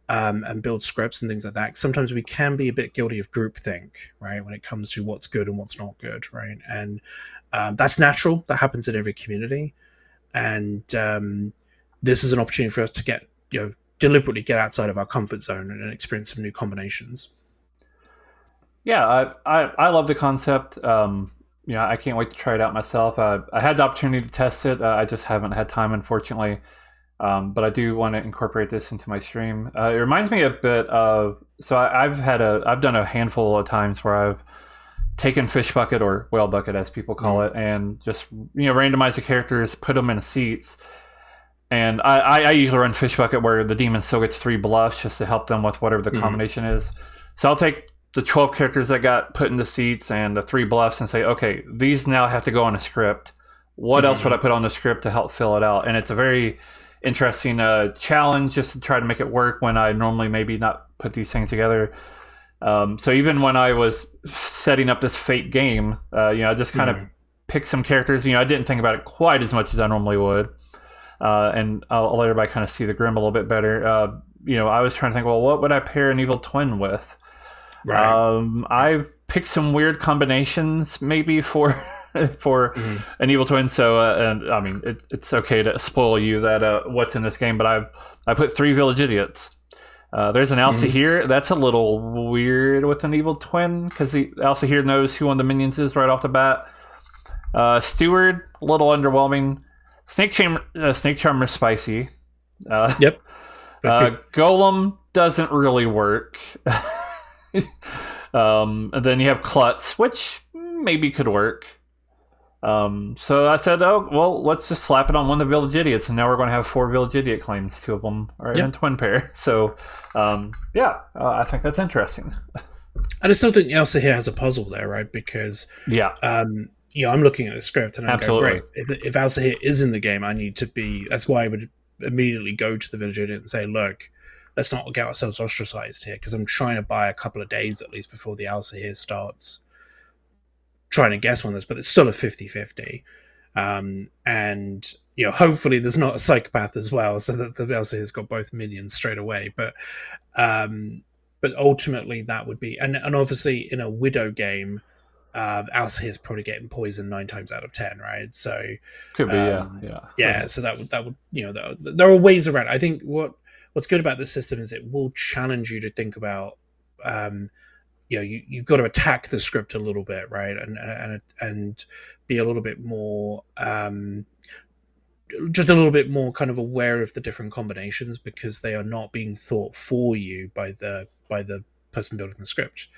and build scripts and things like that, sometimes we can be a bit guilty of groupthink, right? When it comes to what's good and what's not good, right? And that's natural. That happens in every community. And this is an opportunity for us to deliberately get outside of our comfort zone and experience some new combinations. Yeah, I love the concept. I can't wait to try it out myself. I had the opportunity to test it. I just haven't had time, unfortunately. But I do want to incorporate this into my stream. It reminds me a bit of I've done a handful of times where I've taken fish bucket or whale bucket as people call it, and just randomize the characters, put them in seats. And I usually run fish bucket where the demon still gets 3 bluffs just to help them with whatever the combination is. So I'll take the 12 characters that got put in the seats and the 3 bluffs and say, okay, these now have to go on a script. What else would I put on the script to help fill it out? And it's a very interesting challenge just to try to make it work when I normally maybe not put these things together. So even when I was setting up this Fate game, I just kind of picked some characters. I didn't think about it quite as much as I normally would. And I'll let everybody kind of see the Grim a little bit better. I was trying to think, well, what would I pair an evil twin with? Right. I've picked some weird combinations maybe for an evil twin. So, and I mean, it's okay to spoil you that what's in this game, but I put 3 village idiots. There's an Alcihir. That's a little weird with an evil twin because the Alcihir knows who one of the minions is right off the bat. Steward, a little underwhelming. Snake Charmer, spicy. Yep. Golem doesn't really work. And then you have Klutz, which maybe could work. So I said, oh, well, let's just slap it on one of the village idiots, and now we're going to have 4 village idiot claims. 2 of them are in twin pair. So, I think that's interesting. And I still think Alcihir has a puzzle there, right? Because I'm looking at the script and I'm going, great. If Alcihir is in the game, I need to be. That's why I would immediately go to the village idiot and say, look, let's not get ourselves ostracized here, because I'm trying to buy a couple of days at least before the Alcihir starts trying to guess on this, but it's still a 50-50. And hopefully there's not a psychopath as well, so that the Alcihir's got both minions straight away. But ultimately that would be, and obviously in a Widow game, Alcihir's probably getting poisoned 9 times out of 10, right? So could be, yeah. So that would there are ways around. I think what's good about this system is it will challenge you to think about. You've got to attack the script a little bit, right, and be a little bit more just a little bit more kind of aware of the different combinations because they are not being thought for you by the person building the script.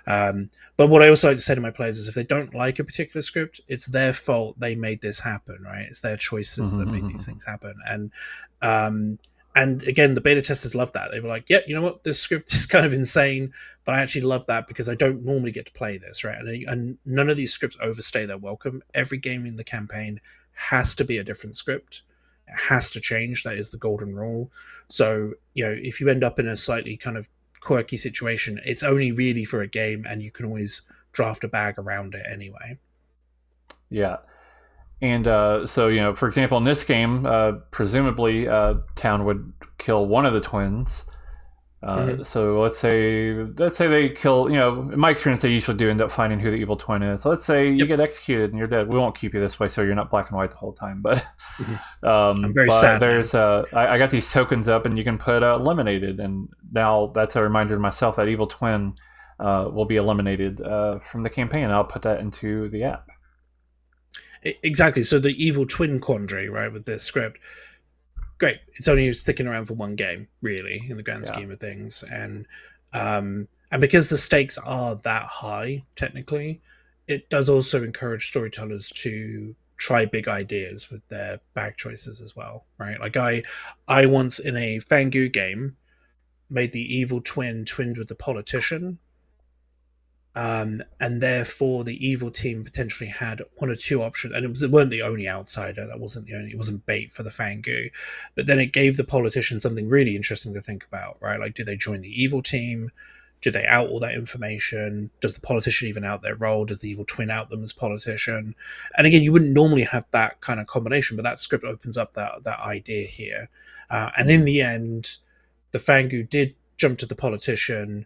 But what I also like to say to my players is if they don't like a particular script, it's their fault. They made this happen, right? It's their choices that made these things happen. And again, the beta testers love that. They were like, "Yeah, you know what? This script is kind of insane, but I actually love that because I don't normally get to play this, right?" And none of these scripts overstay their welcome. Every game in the campaign has to be a different script. It has to change. That is the golden rule. So, if you end up in a slightly kind of quirky situation, it's only really for a game, and you can always draft a bag around it anyway. Yeah. And so, for example, in this game, presumably Town would kill one of the twins. So let's say they kill. In my experience, they usually do end up finding who the evil twin is. So let's say you get executed and you're dead. We won't keep you this way, so you're not black and white the whole time. But I'm very sad. There's I got these tokens up, and you can put eliminated, and now that's a reminder to myself that evil twin will be eliminated from the campaign. I'll put that into the app. Exactly. So the evil twin quandary, right, with this script, great. It's only sticking around for one game, really, in the grand scheme of things, and because the stakes are that high, technically, it does also encourage storytellers to try big ideas with their bag choices as well, right? Like I once in a Fangu game made the evil twin twinned with the politician. And therefore the evil team potentially had one or two options, and it weren't the only outsider. It wasn't bait for the Fangu, but then it gave the politician something really interesting to think about, right? Like, do they join the evil team? Do they out all that information? Does the politician even out their role? Does the evil twin out them as politician? And again, you wouldn't normally have that kind of combination, but that script opens up that idea here. And in the end, the Fangu did jump to the politician.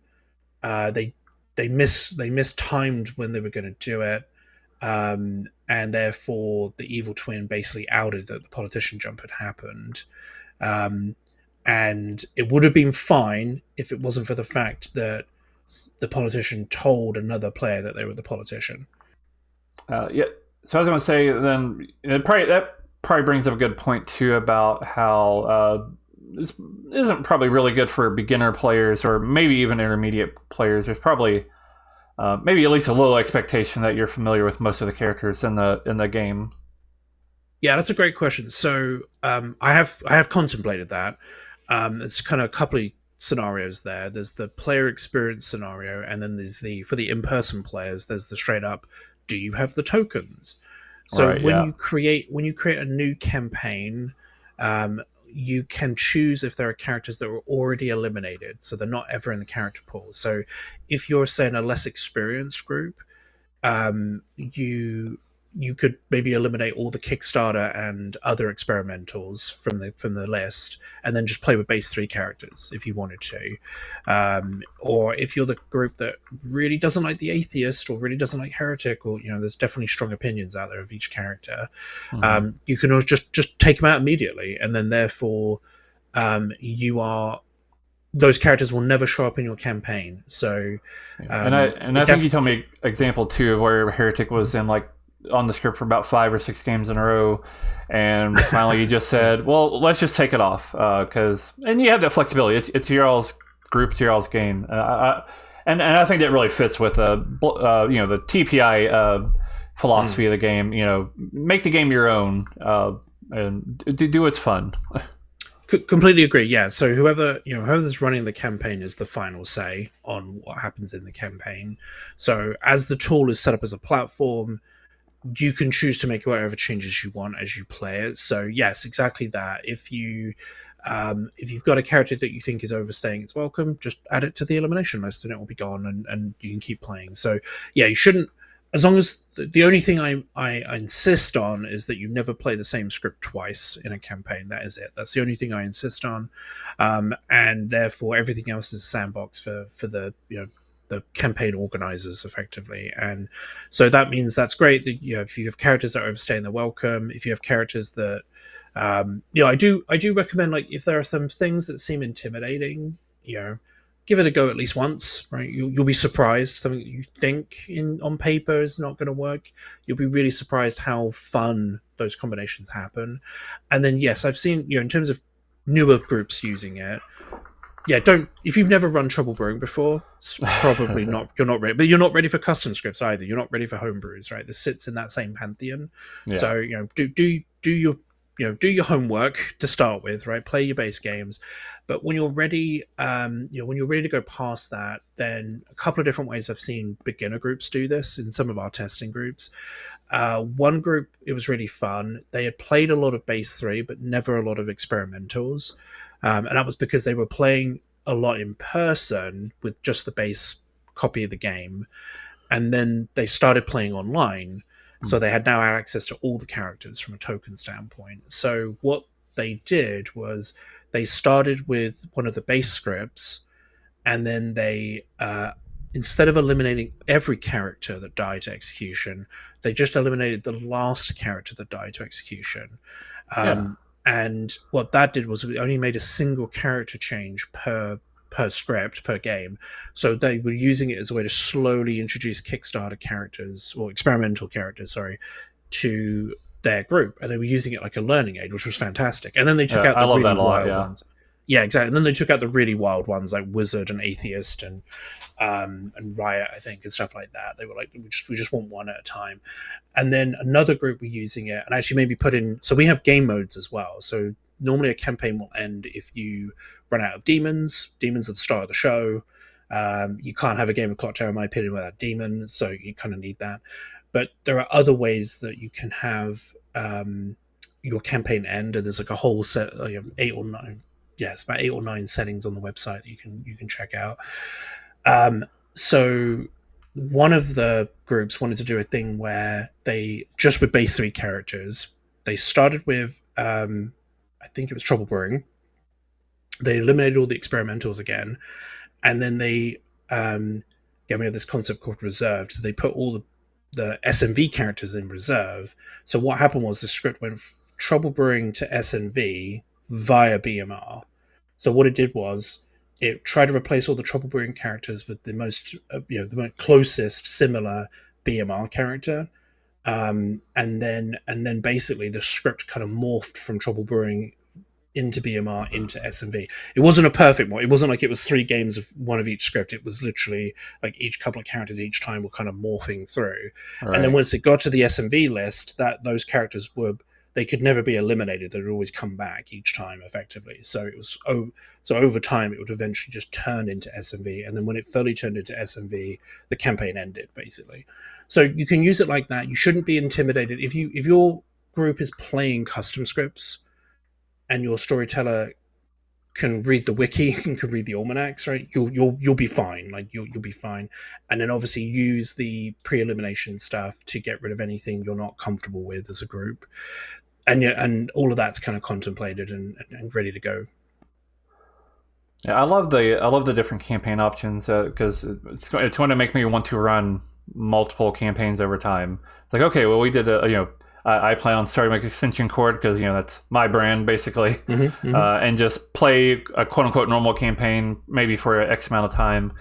They mistimed when they were going to do it, and therefore the evil twin basically outed that the politician jump had happened, and it would have been fine if it wasn't for the fact that the politician told another player that they were the politician. Yeah. So I was going to say then that probably brings up a good point too about how this isn't probably really good for beginner players or maybe even intermediate players. There's probably maybe at least a little expectation that you're familiar with most of the characters in the game. Yeah, that's a great question. So I have contemplated that. There's kind of a couple of scenarios there. There's the player experience scenario, and then there's for the in-person players, there's the straight up, do you have the tokens? So right, when you create a new campaign, you can choose if there are characters that were already eliminated, so they're not ever in the character pool. So if you're, say, in a less experienced group, you could maybe eliminate all the Kickstarter and other experimentals from the list, and then just play with base 3 characters if you wanted to. Or if you're the group that really doesn't like the atheist or really doesn't like heretic, or there's definitely strong opinions out there of each character, you can just take them out immediately, and then therefore those characters will never show up in your campaign. So, I think you told me an example too of where heretic was in on the script for about 5 or 6 games in a row, and finally you just said, well, let's just take it off, and you have that flexibility. It's your all's group, it's your all's game, and I think that really fits with the TPI philosophy of the game. Make the game your own, and do what's fun. Completely agree. Yeah. So whoever's running the campaign is the final say on what happens in the campaign. So as the tool is set up as a platform, you can choose to make whatever changes you want as you play it. So yes, exactly that. If you've got a character that you think is overstaying its welcome, just add it to the elimination list and it will be gone, and you can keep playing. So yeah, you shouldn't, as long as the only thing I insist on is that you never play the same script twice in a campaign. That is it. That's the only thing I insist on. And therefore everything else is a sandbox for the the campaign organizers effectively. And so that means that's great that if you have characters that are overstaying their welcome, if you have characters that I do recommend, if there are some things that seem intimidating, give it a go at least once, right? You'll be surprised. Something that you think on paper is not going to work, you'll be really surprised how fun those combinations happen. And then yes, I've seen, in terms of newer groups using it. Yeah, don't, if you've never run Trouble Brewing before, it's probably not, you're not ready, but you're not ready for custom scripts either. You're not ready for homebrews, right? This sits in that same pantheon. Yeah. So, do your homework to start with, right? Play your base games, but when you're ready, when you're ready to go past that, then a couple of different ways I've seen beginner groups do this in some of our testing groups. One group, it was really fun. They had played a lot of base 3, but never a lot of experimentals. And that was because they were playing a lot in person with just the base copy of the game. And then they started playing online. So they had now access to all the characters from a token standpoint. So what they did was they started with one of the base scripts, and then they, instead of eliminating every character that died to execution, they just eliminated the last character that died to execution. And what that did was it only made a single character change per script, per game. So they were using it as a way to slowly introduce Kickstarter characters, or experimental characters, to their group. And they were using it like a learning aid, which was fantastic. And then they took out the really wild ones. Yeah, exactly. And then they took out the really wild ones like Wizard and Atheist and Riot, I think, and stuff like that. They were like, we just want one at a time. And then another group were using it and actually maybe put in, so we have game modes as well. So normally a campaign will end if you run out of demons. Demons are the start of the show. You can't have a game of Clocktower, in my opinion, without demons, so you kind of need that. But there are other ways that you can have your campaign end, and there's like a whole set, 8 or 9. Yeah, it's about 8 or 9 settings on the website that you can check out. So one of the groups wanted to do a thing where they, just with base 3 characters, they started with, I think it was Trouble Brewing. They eliminated all the experimentals again, and then they, we have this concept called reserved. So they put all the SMV characters in reserve. So what happened was the script went from Trouble Brewing to SMV via BMR. So what it did was it tried to replace all the Trouble Brewing characters with the most, the most closest similar BMR character, and then basically the script kind of morphed from Trouble Brewing into BMR into SMV. It wasn't a perfect one. It wasn't like it was 3 games of one of each script. It was literally like each couple of characters each time were kind of morphing through. Right. And then once it got to the SMV list, that those characters they could never be eliminated. They would always come back each time effectively. So it was, so over time it would eventually just turn into SMV. And then when it fully turned into SMV, the campaign ended basically. So you can use it like that. You shouldn't be intimidated. If your group is playing custom scripts and your storyteller can read the wiki and can read the almanacs, right? You'll be fine. Like you'll be fine. And then obviously use the pre-elimination stuff to get rid of anything you're not comfortable with as a group. And all of that's kind of contemplated and ready to go. Yeah, I love the different campaign options because it's going to make me want to run multiple campaigns over time. It's like, okay, well, we did I plan on starting my extension cord because that's my brand basically, and just play a quote unquote normal campaign maybe for X amount of time.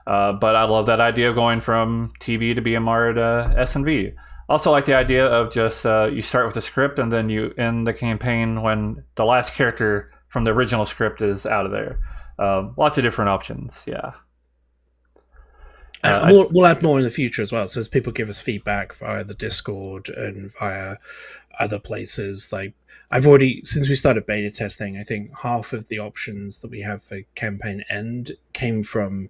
But I love that idea of going from TV to BMR to SNV. Also like the idea of just you start with a script and then you end the campaign when the last character from the original script is out of there. Lots of different options, yeah. And we'll add more in the future as well. So as people give us feedback via the Discord and via other places, like I've already, since we started beta testing, I think half of the options that we have for campaign end came from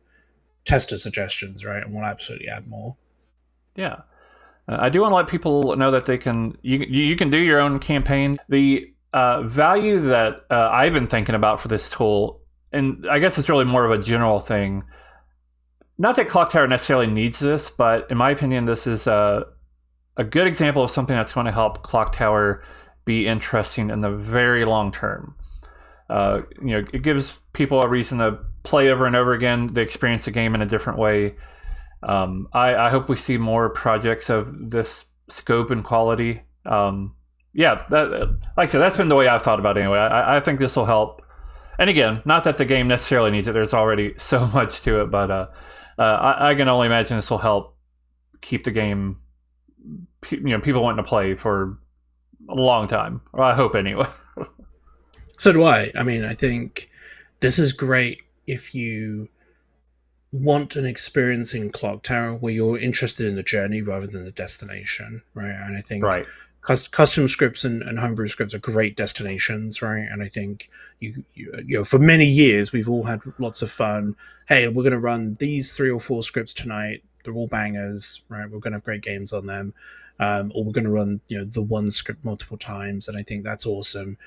tester suggestions, right? And we'll absolutely add more. Yeah. I do want to let people know that you can do your own campaign. The value that I've been thinking about for this tool, and I guess it's really more of a general thing. Not that Clocktower necessarily needs this, but in my opinion, this is a good example of something that's going to help Clocktower be interesting in the very long term. It gives people a reason to play over and over again, to experience the game in a different way. I hope we see more projects of this scope and quality. Like I said, that's been the way I've thought about it anyway. I think this will help. And again, not that the game necessarily needs it. There's already so much to it, but I can only imagine this will help keep the game, people wanting to play for a long time. Well, I hope anyway. So do I. I mean, I think this is great if you want an experience in Clocktower where you're interested in the journey rather than the destination, right? And I think Right. custom scripts and homebrew scripts are great destinations, right? And I think for many years we've all had lots of fun. Hey, we're going to run these 3 or 4 scripts tonight. They're all bangers, right? We're going to have great games on them, or we're going to run the one script multiple times, and I think that's awesome.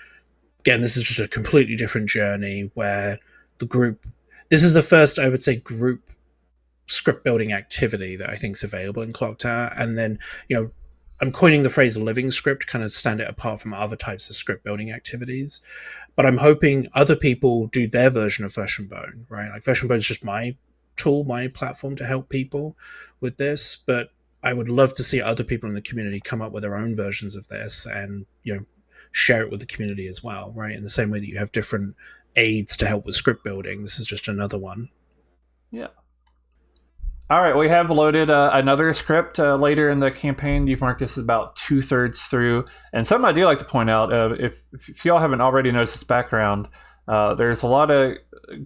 Again, this is just a completely different journey where the group. This is the first, I would say, group script building activity that I think is available in Clocktower, and then I'm coining the phrase living script, kind of stand it apart from other types of script building activities. But I'm hoping other people do their version of Flesh and Bone, right? Like Flesh and Bone is just my tool, my platform to help people with this. But I would love to see other people in the community come up with their own versions of this and, share it with the community as well, right? In the same way that you have different aids to help with script building, this is just another one. Yeah. All right, we have loaded another script later in the campaign. You've marked this as about 2/3 through. And something I do like to point out, if y'all haven't already noticed this background, there's a lot of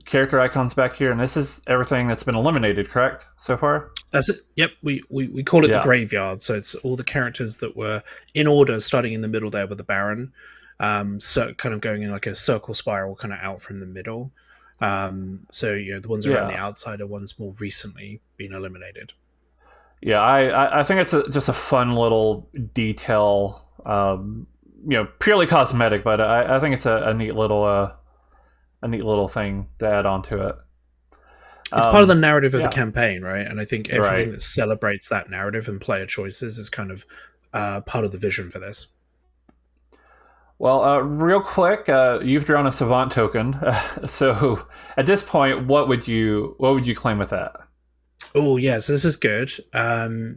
character icons back here, and this is everything that's been eliminated, correct, so far? That's it. Yep, we call it the graveyard. So it's all the characters that were in order, starting in the middle there with the Baron. So kind of going in like a circle spiral kind of out from the middle. So the ones around the outside are ones more recently been eliminated. Yeah, I think it's just a fun little detail, purely cosmetic, but I think it's a neat little thing to add on to it. It's part of the narrative of the campaign, right? And I think everything that celebrates that narrative and player choices is kind of part of the vision for this. Well, real quick, you've drawn a Savant token. So at this point, what would you claim with that? Oh, yeah, so this is good.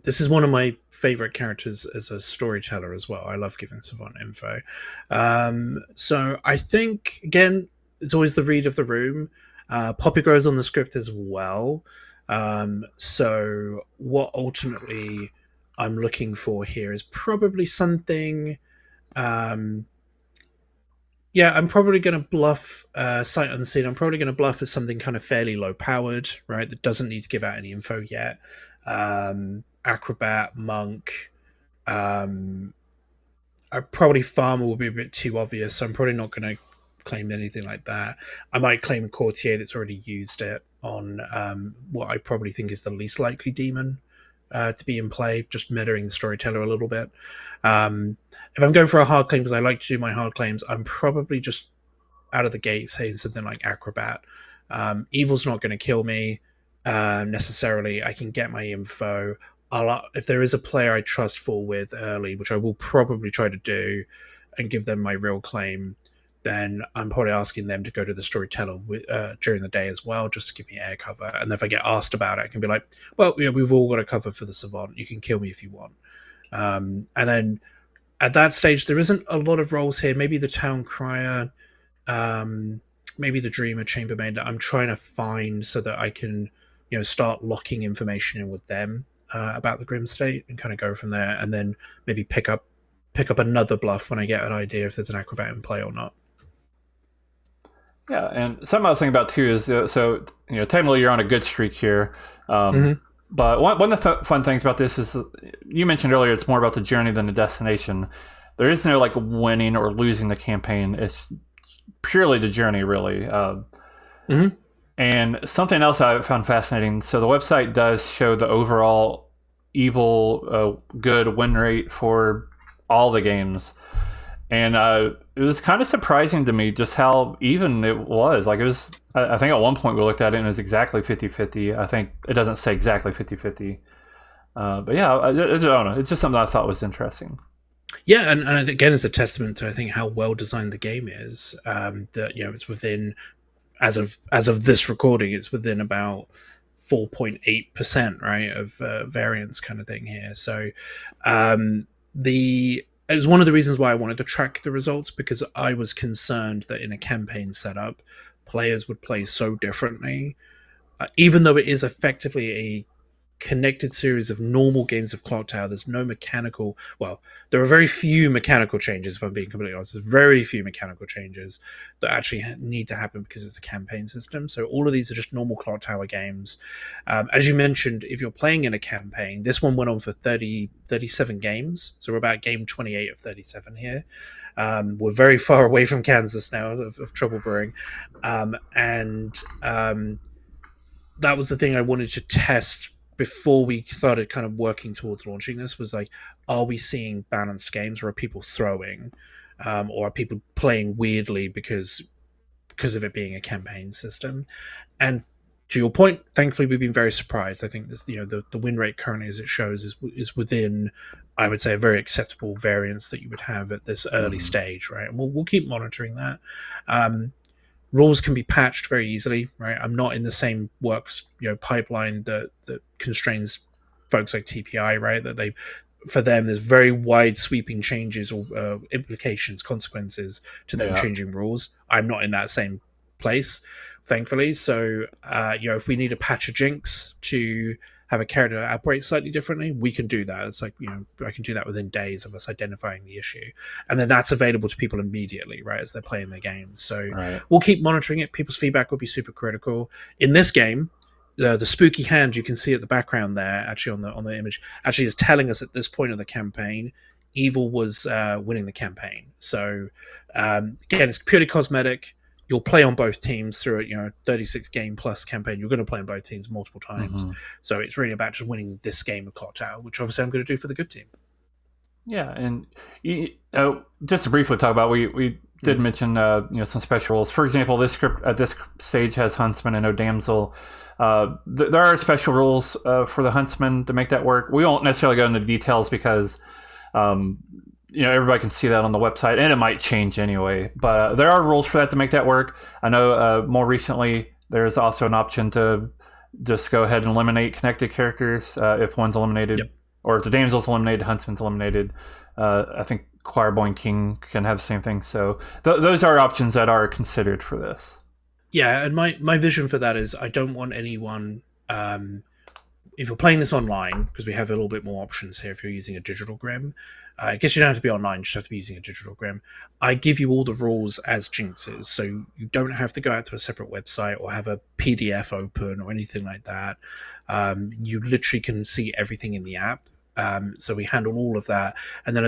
This is one of my favorite characters as a storyteller as well. I love giving Savant info. So I think, again, it's always the read of the room. Poppy grows on the script as well. So what ultimately I'm looking for here is probably something... I'm probably going to bluff Sight Unseen. I'm probably going to bluff as something kind of fairly low powered, right? That doesn't need to give out any info yet. Acrobat, Monk. Probably Farmer will be a bit too obvious, so I'm probably not going to claim anything like that. I might claim Courtier that's already used it on what I probably think is the least likely demon to be in play, just metaing the storyteller a little bit. If I'm going for a hard claim, because I like to do my hard claims, I'm probably just out of the gate saying something like Acrobat. Evil's not going to kill me necessarily. I can get my info. If there is a player I trust fall with early, which I will probably try to do, and give them my real claim, then I'm probably asking them to go to the storyteller during the day as well, just to give me air cover. And if I get asked about it, I can be like, well, we've all got a cover for the Savant. You can kill me if you want. And then at that stage, there isn't a lot of roles here. Maybe the Town Crier, maybe the Dreamer, Chambermaid that I'm trying to find so that I can, start locking information in with them about the Grim State and kind of go from there. And then maybe pick up another bluff when I get an idea if there's an Acrobat in play or not. Yeah, and something I was thinking about too is technically you're on a good streak here, but one of the fun things about this is you mentioned earlier it's more about the journey than the destination. There is no like winning or losing the campaign; it's purely the journey, really. And something else I found fascinating. So the website does show the overall evil good win rate for all the games. And it was kind of surprising to me just how even it was. Like, it was, I think at one point we looked at it and it was exactly 50-50. I think it doesn't say exactly 50-50. But yeah, I don't know. It's just something I thought was interesting. Yeah, and again, it's a testament to, I think, how well designed the game is. That, it's within, as of this recording, it's within about 4.8%, right, of variance kind of thing here. So it was one of the reasons why I wanted to track the results, because I was concerned that in a campaign setup, players would play so differently, even though it is effectively a connected series of normal games of Clocktower. There's no mechanical. Well, there are very few mechanical changes. If I'm being completely honest, there's very few mechanical changes that actually need to happen because it's a campaign system. So all of these are just normal Clocktower games. As you mentioned, if you're playing in a campaign, this one went on for 37 games. So we're about game 28 of 37 here. We're very far away from Kansas now of Trouble Brewing, and that was the thing I wanted to test before we started kind of working towards launching this. Was like, are we seeing balanced games, or are people throwing, or are people playing weirdly because of it being a campaign system? And to your point, thankfully we've been very surprised. I think this, the win rate currently as it shows is within, I would say, a very acceptable variance that you would have at this early stage, right? And we'll keep monitoring that. Rules can be patched very easily, right? I'm not in the same works, pipeline that constrains folks like TPI, right? That for them, there's very wide sweeping changes or implications, consequences to them changing rules. I'm not in that same place, thankfully. So, if we need to patch a Jinx to have a character operate slightly differently, we can do that. It's like, I can do that within days of us identifying the issue. And then that's available to people immediately, right, as they're playing their games. So we'll keep monitoring it. People's feedback will be super critical. In this game, the spooky hand you can see at the background there, actually on the image, actually is telling us at this point of the campaign, evil was winning the campaign. So again, it's purely cosmetic. You'll play on both teams through a 36 game plus campaign. You're going to play on both teams multiple times. So it's really about just winning this game of Clocktower, which obviously I'm going to do for the good team. Yeah, and just to briefly talk about, we did mention some special rules. For example, this script at this stage has Huntsman and no Damsel. There are special rules for the Huntsman to make that work. We won't necessarily go into details because everybody can see that on the website, and it might change anyway. But there are rules for that to make that work. I know more recently there's also an option to just go ahead and eliminate connected characters if one's eliminated, or if the Damsel's eliminated, Huntsman's eliminated. I think Choirboy King can have the same thing. So those are options that are considered for this. Yeah, and my vision for that is I don't want anyone... if you're playing this online, because we have a little bit more options here if you're using a digital Grim, I guess you don't have to be online, you just have to be using a digital Grim. I give you all the rules as Jinxes, so you don't have to go out to a separate website or have a PDF open or anything like that. You literally can see everything in the app. So we handle all of that. And then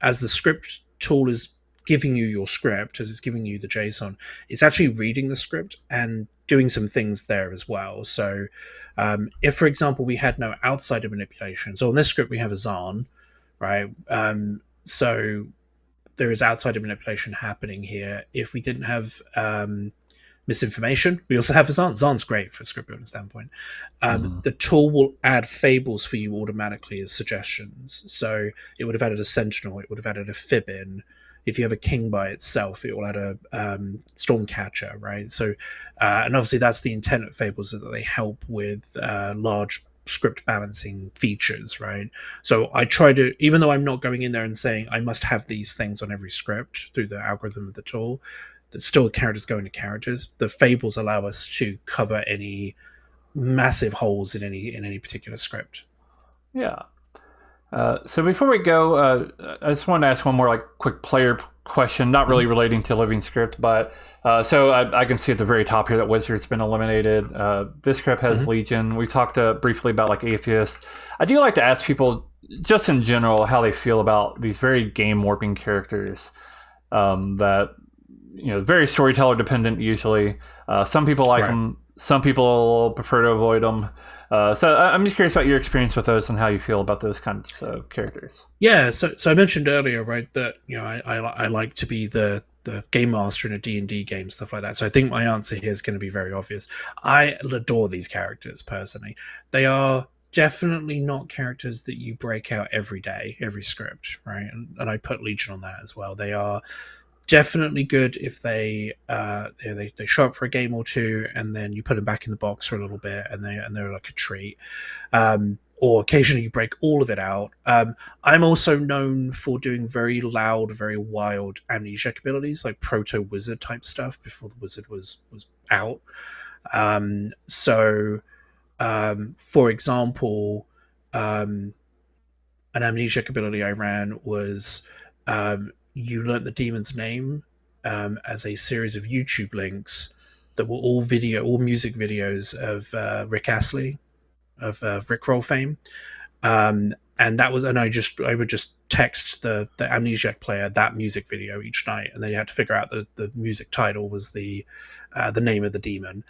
as the script tool is giving you your script, as it's giving you the JSON, it's actually reading the script and doing some things there as well. So if, for example, we had no outsider manipulation, so on this script we have a Zaan, right? So there is outsider manipulation happening here. If we didn't have misinformation, we also have a Zaan. Zaan's great for a script building standpoint. The tool will add fables for you automatically as suggestions. So it would have added a Sentinel, it would have added a Fibbin. If you have a King by itself, it will add a Stormcatcher, right? So, and obviously that's the intent of fables, that they help with large script balancing features, right? So I try to, even though I'm not going in there and saying I must have these things on every script through the algorithm of the tool, that still characters go into characters. The fables allow us to cover any massive holes in any particular script. Yeah. So before we go, I just wanted to ask one more quick player question, not really relating to Living Script, but so I can see at the very top here that Wizard's been eliminated. This script has Legion. We talked briefly about Atheist. I do like to ask people, just in general, how they feel about these very game warping characters that, very storyteller dependent usually. Some people like them. Some people prefer to avoid them. So I'm just curious about your experience with those and how you feel about those kinds of characters. Yeah, so I mentioned earlier, right, that I like to be the game master in a D&D game, stuff like that. So I think my answer here is going to be very obvious. I adore these characters personally. They are definitely not characters that you break out every day, every script, right? And I put Legion on that as well. They are definitely good if they show up for a game or two, and then you put them back in the box for a little bit, and they're like a treat. or occasionally you break all of it out. I'm also known for doing very loud, very wild amnesiac abilities, like proto wizard type stuff before the wizard was out. For example, um, an amnesiac ability I ran was you learnt the demon's name as a series of YouTube links that were all music videos of Rick Astley of Rickroll fame. And I would just text the amnesiac player that music video each night, and they had to figure out that the music title was the name of the demon.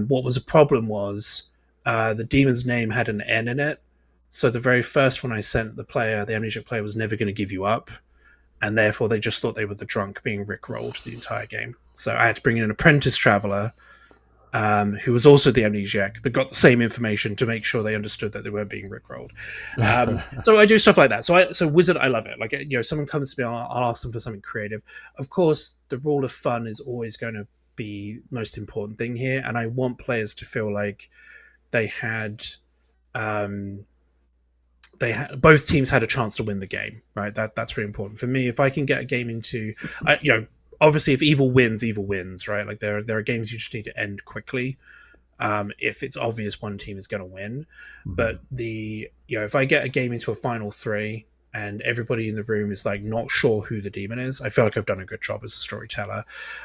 What was a problem was the demon's name had an N in it, so the very first one I sent the amnesiac player, was never going to give you up, and therefore they just thought they were the drunk being rickrolled the entire game. So I had to bring in an apprentice traveler who was also the amnesiac, that got the same information to make sure they understood that they weren't being rickrolled. So I do stuff like that. So wizard, I love it. Like, someone comes to me, I'll ask them for something creative. Of course, the rule of fun is always going to be the most important thing here, and I want players to feel like they had. Both teams had a chance to win the game, right? That's really important for me. If I can get a game into, obviously, if evil wins, right? Like there are games you just need to end quickly. If it's obvious one team is going to win, but if I get a game into a final three and everybody in the room is like not sure who the demon is, I feel like I've done a good job as a storyteller.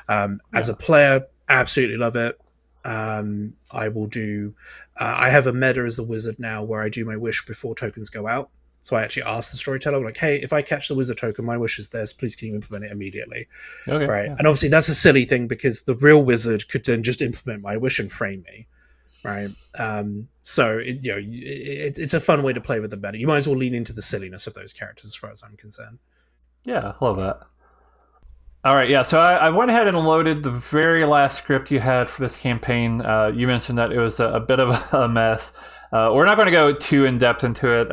As a player, absolutely love it. I will do. I have a meta as the wizard now where I do my wish before tokens go out. So I actually ask the storyteller, like, "Hey, if I catch the wizard token, my wish is this. Please, can you implement it immediately?" Okay, right? yeah. And obviously, that's a silly thing because the real wizard could then just implement my wish and frame me, right? It's a fun way to play with the meta. You might as well lean into the silliness of those characters, as far as I'm concerned. Yeah, love that. All right, yeah. So I went ahead and loaded the very last script you had for this campaign. You mentioned that it was a bit of a mess. We're not going to go too in depth into it,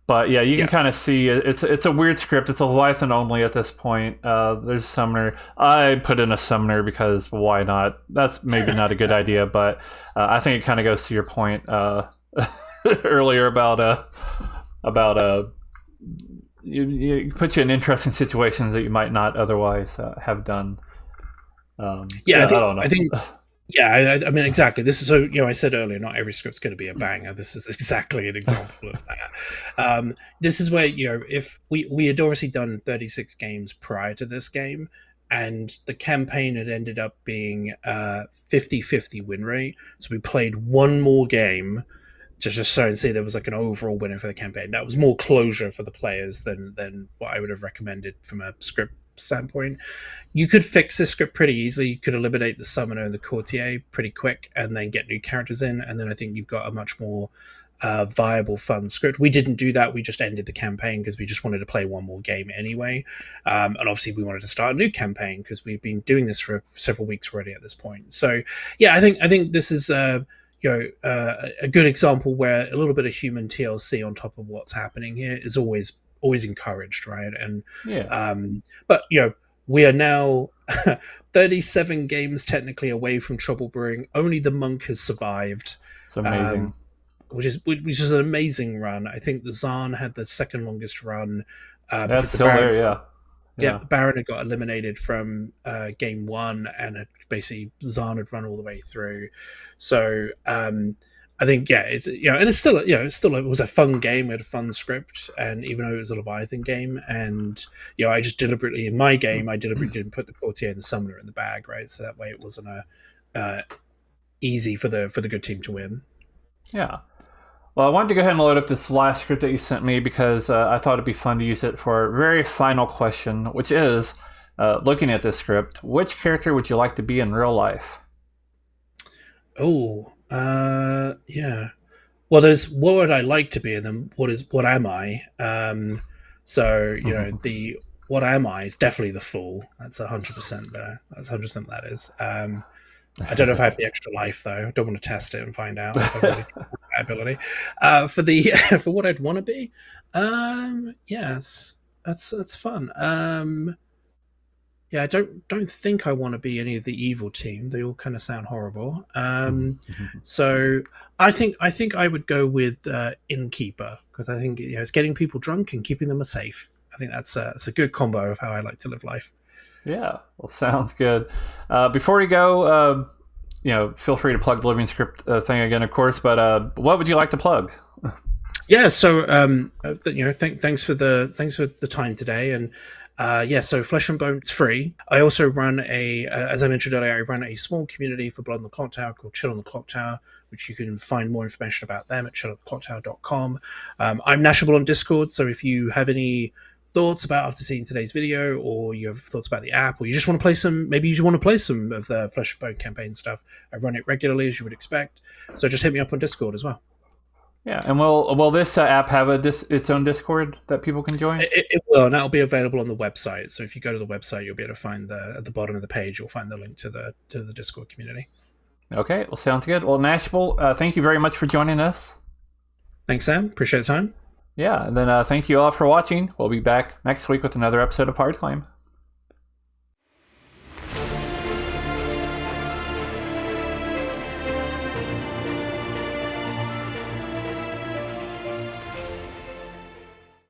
but yeah, you can kind of see it's a weird script. It's a Leviathan only at this point. There's a summoner. I put in a summoner because why not? That's maybe not a good idea, but I think it kind of goes to your point earlier about you put you in interesting situations that you might not otherwise have done. I don't know. I mean, exactly. This is I said earlier, not every script's going to be a banger. This is exactly an example of that. This is where if we had obviously done 36 games prior to this game, and the campaign had ended up being 50-50 win rate. So we played one more game just so and see there was like an overall winner for the campaign. That was more closure for the players than what I would have recommended from a script standpoint. You could fix this script pretty easily. You could eliminate the summoner and the courtier pretty quick and then get new characters in, and then I think you've got a much more viable, fun script. We didn't do that. We just ended the campaign because we just wanted to play one more game anyway. And obviously we wanted to start a new campaign because we've been doing this for several weeks already at this point. So yeah, I think this is a good example where a little bit of human TLC on top of what's happening here is always encouraged, right? And but we are now 37 games technically away from trouble brewing. Only the monk has survived. It's amazing. Which is an amazing run. I think the Zarn had the second longest run. That's still there, yeah. Yeah, the Baron had got eliminated from game one, and basically Zarn had run all the way through. So I think it's and it's still it was a fun game. We had a fun script, and even though it was a Leviathan game, and I just deliberately in my game I deliberately didn't put the courtier and the summoner in the bag, right? So that way it wasn't easy for the good team to win. Yeah. Well, I wanted to go ahead and load up this last script that you sent me because I thought it'd be fun to use it for a very final question, which is, looking at this script, which character would you like to be in real life? Oh, yeah. Well, there's what would I like to be, and then what am I? The what am I is definitely the fool. That's 100% there. That's 100% that is. I don't know if I have the extra life though. I don't want to test it and find out if I've really got that ability. For what I'd want to be, yes, that's fun. Yeah, I don't think I want to be any of the evil team. They all kind of sound horrible. So I think I would go with innkeeper, because I think it's getting people drunk and keeping them safe. I think that's a good combo of how I like to live life. Yeah, well, sounds good. Before we go, feel free to plug the Living Script thing again, of course. But what would you like to plug? Yeah, so thanks for the time today, and yeah, so Flesh and Bone's free. I also run as I mentioned earlier, I run a small community for Blood on the Clocktower called Chill on the Clocktower, which you can find more information about them at chillontheclocktower.com. I'm Nashable on Discord, so if you have any thoughts about after seeing today's video, or you have thoughts about the app, or you just want to play maybe you want to play some of the Flesh and Bone campaign stuff, I run it regularly, as you would expect. So just hit me up on Discord as well. Yeah, and will this app have its own Discord that people can join? It will, and that'll be available on the website. So if you go to the website, you'll be able to find at the bottom of the page, you'll find the link to the Discord community. Okay, well, sounds good. Well, Nashable, thank you very much for joining us. Thanks, Sam. Appreciate the time. Yeah, and then thank you all for watching. We'll be back next week with another episode of Hard Claim.